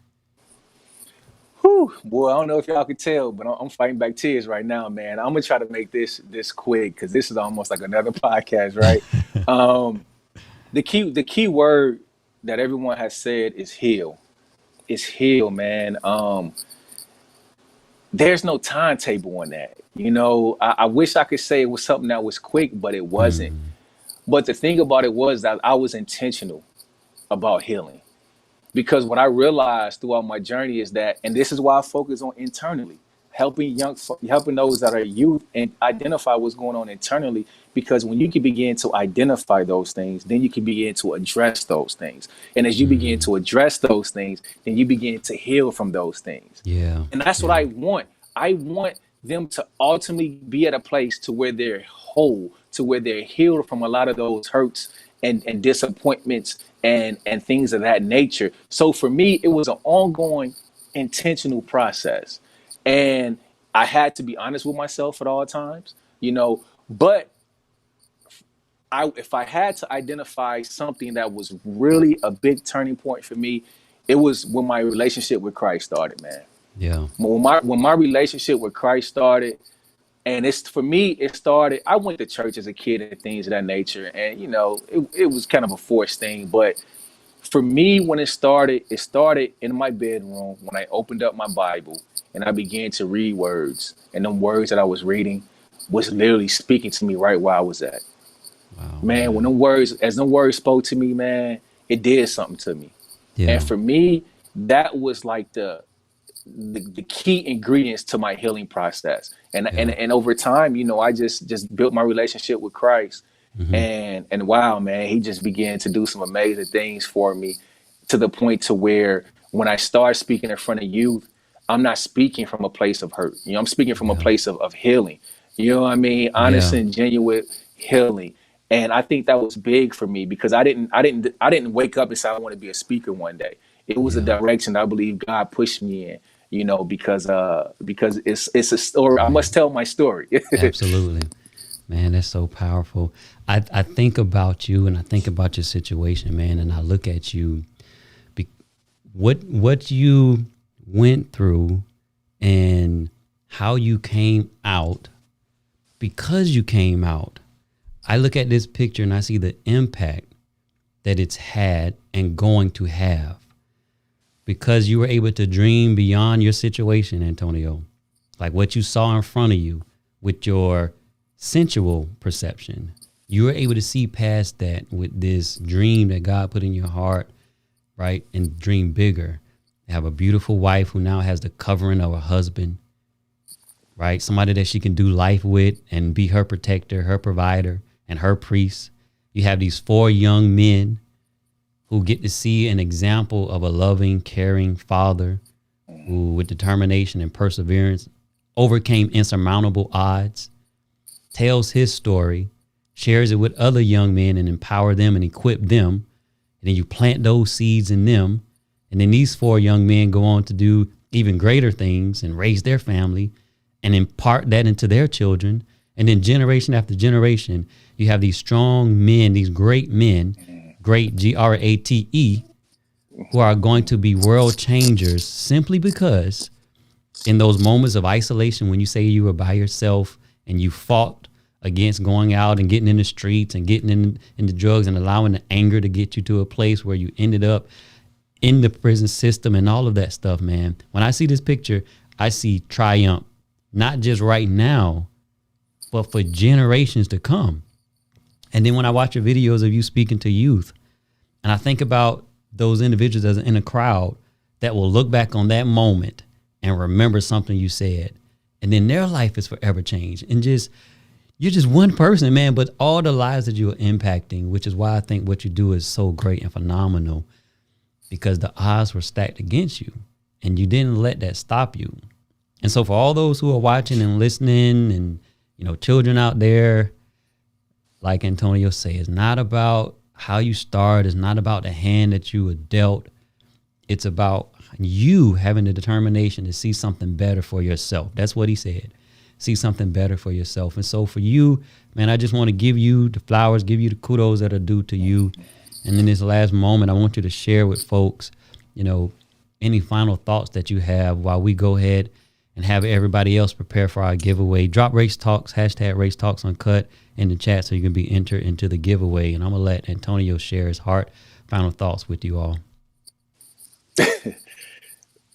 Speaker 2: Whew, boy, I don't know if y'all can tell, but I'm fighting back tears right now, man. I'm gonna try to make this quick because this is almost like another podcast, right? The key word that everyone has said is heal. It's heal, man. There's no timetable on that. I wish I could say it was something that was quick, but it wasn't. But the thing about it was that I was intentional about healing. Because what I realized throughout my journey is that, and this is why I focus on internally, helping those that are youth and identify what's going on internally. Because when you can begin to identify those things, then you can begin to address those things. And as you begin to address those things, then you begin to heal from those things.
Speaker 1: Yeah.
Speaker 2: And that's what
Speaker 1: Yeah.
Speaker 2: I want. I want them to ultimately be at a place to where they're whole, to where they're healed from a lot of those hurts and disappointments and things of that nature. So for me, it was an ongoing, intentional process. And I had to be honest with myself at all times, but if I had to identify something that was really a big turning point for me, it was when my relationship with Christ started, man.
Speaker 1: Yeah.
Speaker 2: When my relationship with Christ started, and it's for me, it started. I went to church as a kid and things of that nature, and it was kind of a forced thing. But for me, when it started in my bedroom when I opened up my Bible and I began to read words, and them words that I was reading was literally speaking to me right where I was at.
Speaker 1: Wow.
Speaker 2: Man, when them words spoke to me, man, it did something to me.
Speaker 1: Yeah.
Speaker 2: And for me, that was like the key ingredients to my healing process. And over time, I just built my relationship with Christ. And wow, man, he just began to do some amazing things for me, to the point to where when I start speaking in front of youth, I'm not speaking from a place of hurt. I'm speaking from a place of healing. You know what I mean? Honest and genuine healing. And I think that was big for me, because I didn't wake up and say I want to be a speaker one day. It was a direction I believe God pushed me in, because it's a story. I must tell my story.
Speaker 1: Absolutely. Man, that's so powerful. I think about you and I think about your situation, man, and I look at you, what you went through and how you came out. Because you came out, I look at this picture and I see the impact that it's had and going to have, because you were able to dream beyond your situation, Antonio, like what you saw in front of you with your sensual perception. You were able to see past that with this dream that God put in your heart, right? And dream bigger. You have a beautiful wife who now has the covering of a husband, right? Somebody that she can do life with and be her protector, her provider, and her priest. You have these 4 young men who get to see an example of a loving, caring father who, with determination and perseverance, overcame insurmountable odds, tells his story, shares it with other young men and empower them and equip them. And then you plant those seeds in them. And then these 4 young men go on to do even greater things and raise their family and impart that into their children. And then generation after generation, you have these strong men, these great men, great Grate, who are going to be world changers, simply because in those moments of isolation, when you say you were by yourself and you fought against going out and getting in the streets and getting into drugs and allowing the anger to get you to a place where you ended up in the prison system and all of that stuff, man. When I see this picture, I see triumph, not just right now, but for generations to come. And then when I watch your videos of you speaking to youth, and I think about those individuals that's in a crowd that will look back on that moment and remember something you said, and then their life is forever changed. And you're just one person, man, but all the lives that you are impacting, which is why I think what you do is so great and phenomenal, because the odds were stacked against you and you didn't let that stop you. And so for all those who are watching and listening and, children out there, like Antonio said, it's not about how you start. It's not about the hand that you were dealt. It's about you having the determination to see something better for yourself. That's what he said. See something better for yourself. And so for you, man, I just want to give you the flowers, give you the kudos that are due to you. And in this last moment, I want you to share with folks, any final thoughts that you have while we go ahead and have everybody else prepare for our giveaway. Drop Race Talks, #Race Talks Uncut in the chat so you can be entered into the giveaway. And I'm going to let Antonio share his final thoughts with you all.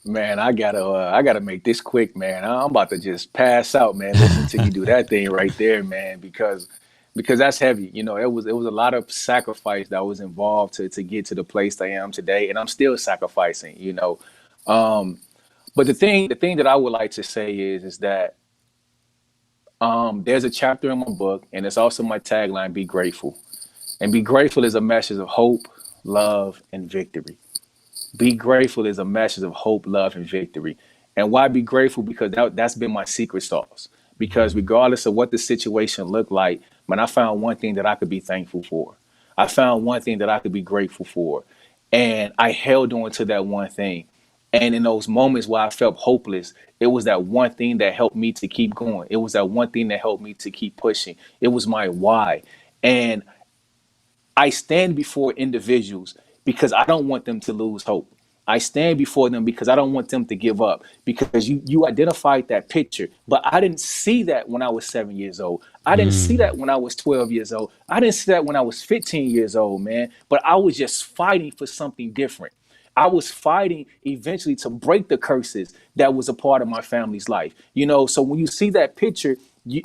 Speaker 2: Man, I gotta make this quick, man. I'm about to just pass out, man. Listen to you do that thing right there, man, because that's heavy. It was a lot of sacrifice that was involved to get to the place I am today, and I'm still sacrificing. But the thing that I would like to say is that there's a chapter in my book, and it's also my tagline: "Be grateful." And be grateful is a message of hope, love, and victory. Be grateful is a message of hope, love, and victory. And why be grateful? Because that's been my secret sauce. Because regardless of what the situation looked like, man, I found one thing that I could be thankful for. I found one thing that I could be grateful for. And I held on to that one thing. And in those moments where I felt hopeless, it was that one thing that helped me to keep going. It was that one thing that helped me to keep pushing. It was my why. And I stand before individuals because I don't want them to lose hope. I stand before them because I don't want them to give up, because you identified that picture, but I didn't see that when I was 7 years old. I didn't see that when I was 12 years old. I didn't see that when I was 15 years old, man. But I was just fighting for something different. I was fighting eventually to break the curses that was a part of my family's life. So when you see that picture,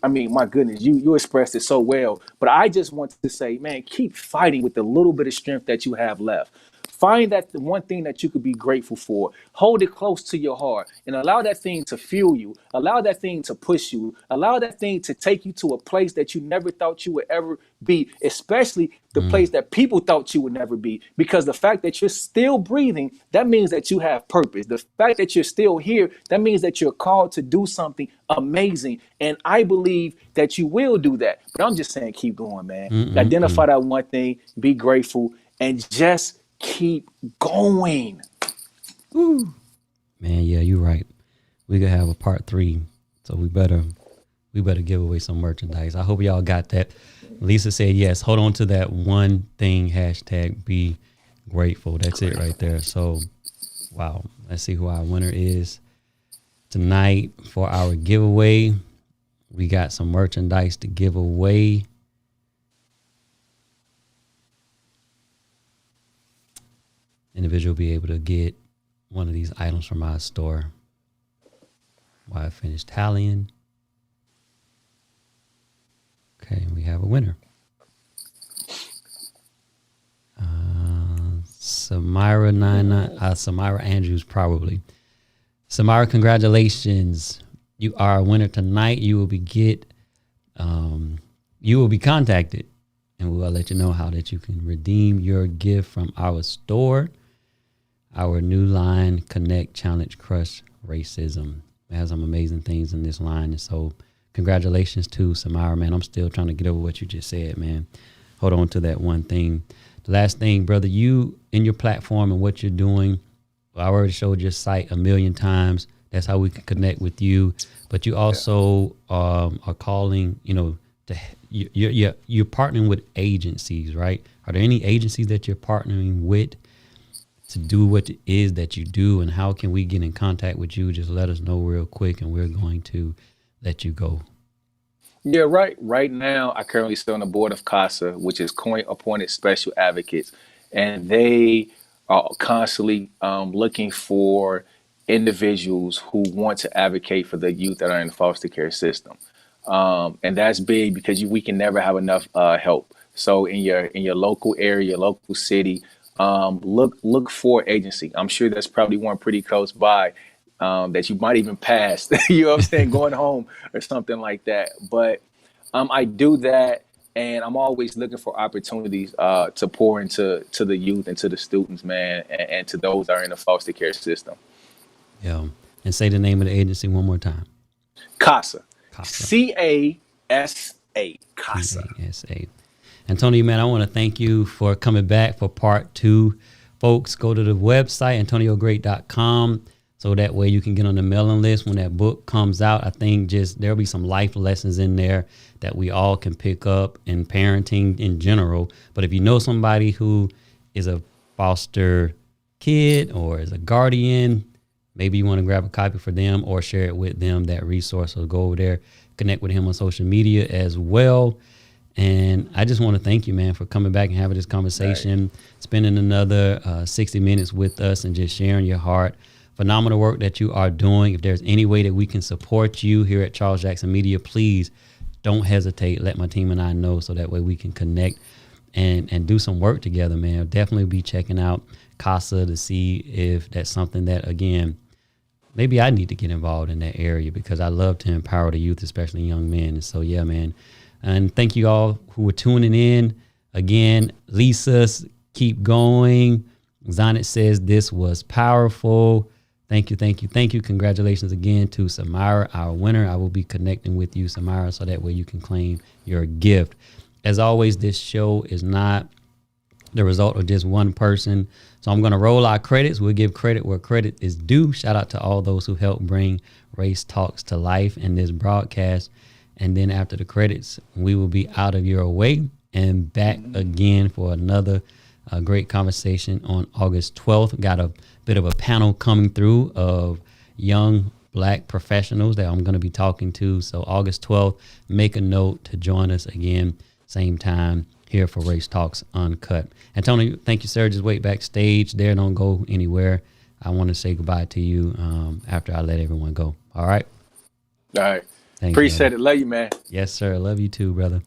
Speaker 2: I mean, my goodness, you expressed it so well. But I just want to say, man, keep fighting with the little bit of strength that you have left. Find that the one thing that you could be grateful for. Hold it close to your heart and allow that thing to fuel you. Allow that thing to push you. Allow that thing to take you to a place that you never thought you would ever be, especially the place that people thought you would never be. Because the fact that you're still breathing, that means that you have purpose. The fact that you're still here, that means that you're called to do something amazing. And I believe that you will do that. But I'm just saying, keep going, man. Identify that one thing, be grateful, and just keep going.
Speaker 1: Woo. Man, yeah, you're right. We could have a part 3, so we better give away some merchandise. I hope y'all got that. Lisa said yes. Hold on to that one thing. # be grateful. That's it right there. So, wow. Let's see who our winner is tonight for our giveaway. We got some merchandise to give away. Individual will be able to get one of these items from our store while I finish tallying. Okay, we have a winner. Samira Andrews, probably. Samira, congratulations. You are a winner tonight. You will be contacted, and we will let you know how that you can redeem your gift from our store. Our new line, Connect, Challenge, Crush Racism. It has some amazing things in this line. And so congratulations to Samara, man. I'm still trying to get over what you just said, man. Hold on to that one thing. The last thing, brother, you in your platform and what you're doing, I already showed your site 1,000,000 times. That's how we can connect with you. But you also are calling, you're partnering with agencies, right? Are there any agencies that you're partnering with to do what it is that you do, and how can we get in contact with you? Just let us know real quick, and we're going to let you go.
Speaker 2: Yeah, right now, I currently sit on the board of CASA, which is Coin Appointed Special Advocates, and they are constantly looking for individuals who want to advocate for the youth that are in the foster care system. And that's big because we can never have enough help. So in your local area, your local city, look for agency. I'm sure there's probably one pretty close by that you might even pass, you know what I'm saying, going home or something like that. But I do that, and I'm always looking for opportunities to pour into the youth and to the students, man, and to those that are in the foster care system.
Speaker 1: Yeah. And say the name of the agency one more time.
Speaker 2: CASA.
Speaker 1: CASA.
Speaker 2: CASA. CASA.
Speaker 1: CASA. Antonio, man, I want to thank you for coming back for part 2. Folks, go to the website, AntonioGrate.com, so that way you can get on the mailing list when that book comes out. I think there'll be some life lessons in there that we all can pick up in parenting in general. But if you know somebody who is a foster kid or is a guardian, maybe you want to grab a copy for them or share it with them, that resource. So go over there, connect with him on social media as well. And I just want to thank you, man, for coming back and having this conversation, spending another 60 minutes with us and just sharing your heart. Phenomenal work that you are doing. If there's any way that we can support you here at Charles Jackson Media, please don't hesitate. Let my team and I know, so that way we can connect and do some work together, man. I'll definitely be checking out CASA to see if that's something that, again, maybe I need to get involved in that area because I love to empower the youth, especially young men. And so, yeah, man. And thank you all who were tuning in. Again, Lisa's keep going. Zonnet says this was powerful. Thank you, thank you, thank you. Congratulations again to Samira, our winner. I will be connecting with you, Samira, so that way you can claim your gift. As always, this show is not the result of just one person. So I'm going to roll our credits. We'll give credit where credit is due. Shout out to all those who helped bring Race Talks to life in this broadcast. And then after the credits, we will be out of your way and back again for another great conversation on August 12th. Got a bit of a panel coming through of young Black professionals that I'm going to be talking to. So August 12th, make a note to join us again, same time here for Race Talks Uncut. And Tony, thank you, sir. Just wait backstage there. Don't go anywhere. I want to say goodbye to you after I let everyone go. All right.
Speaker 2: All right.
Speaker 1: Thank
Speaker 2: Appreciate
Speaker 1: you,
Speaker 2: it. Love you, man.
Speaker 1: Yes, sir. Love you too, brother.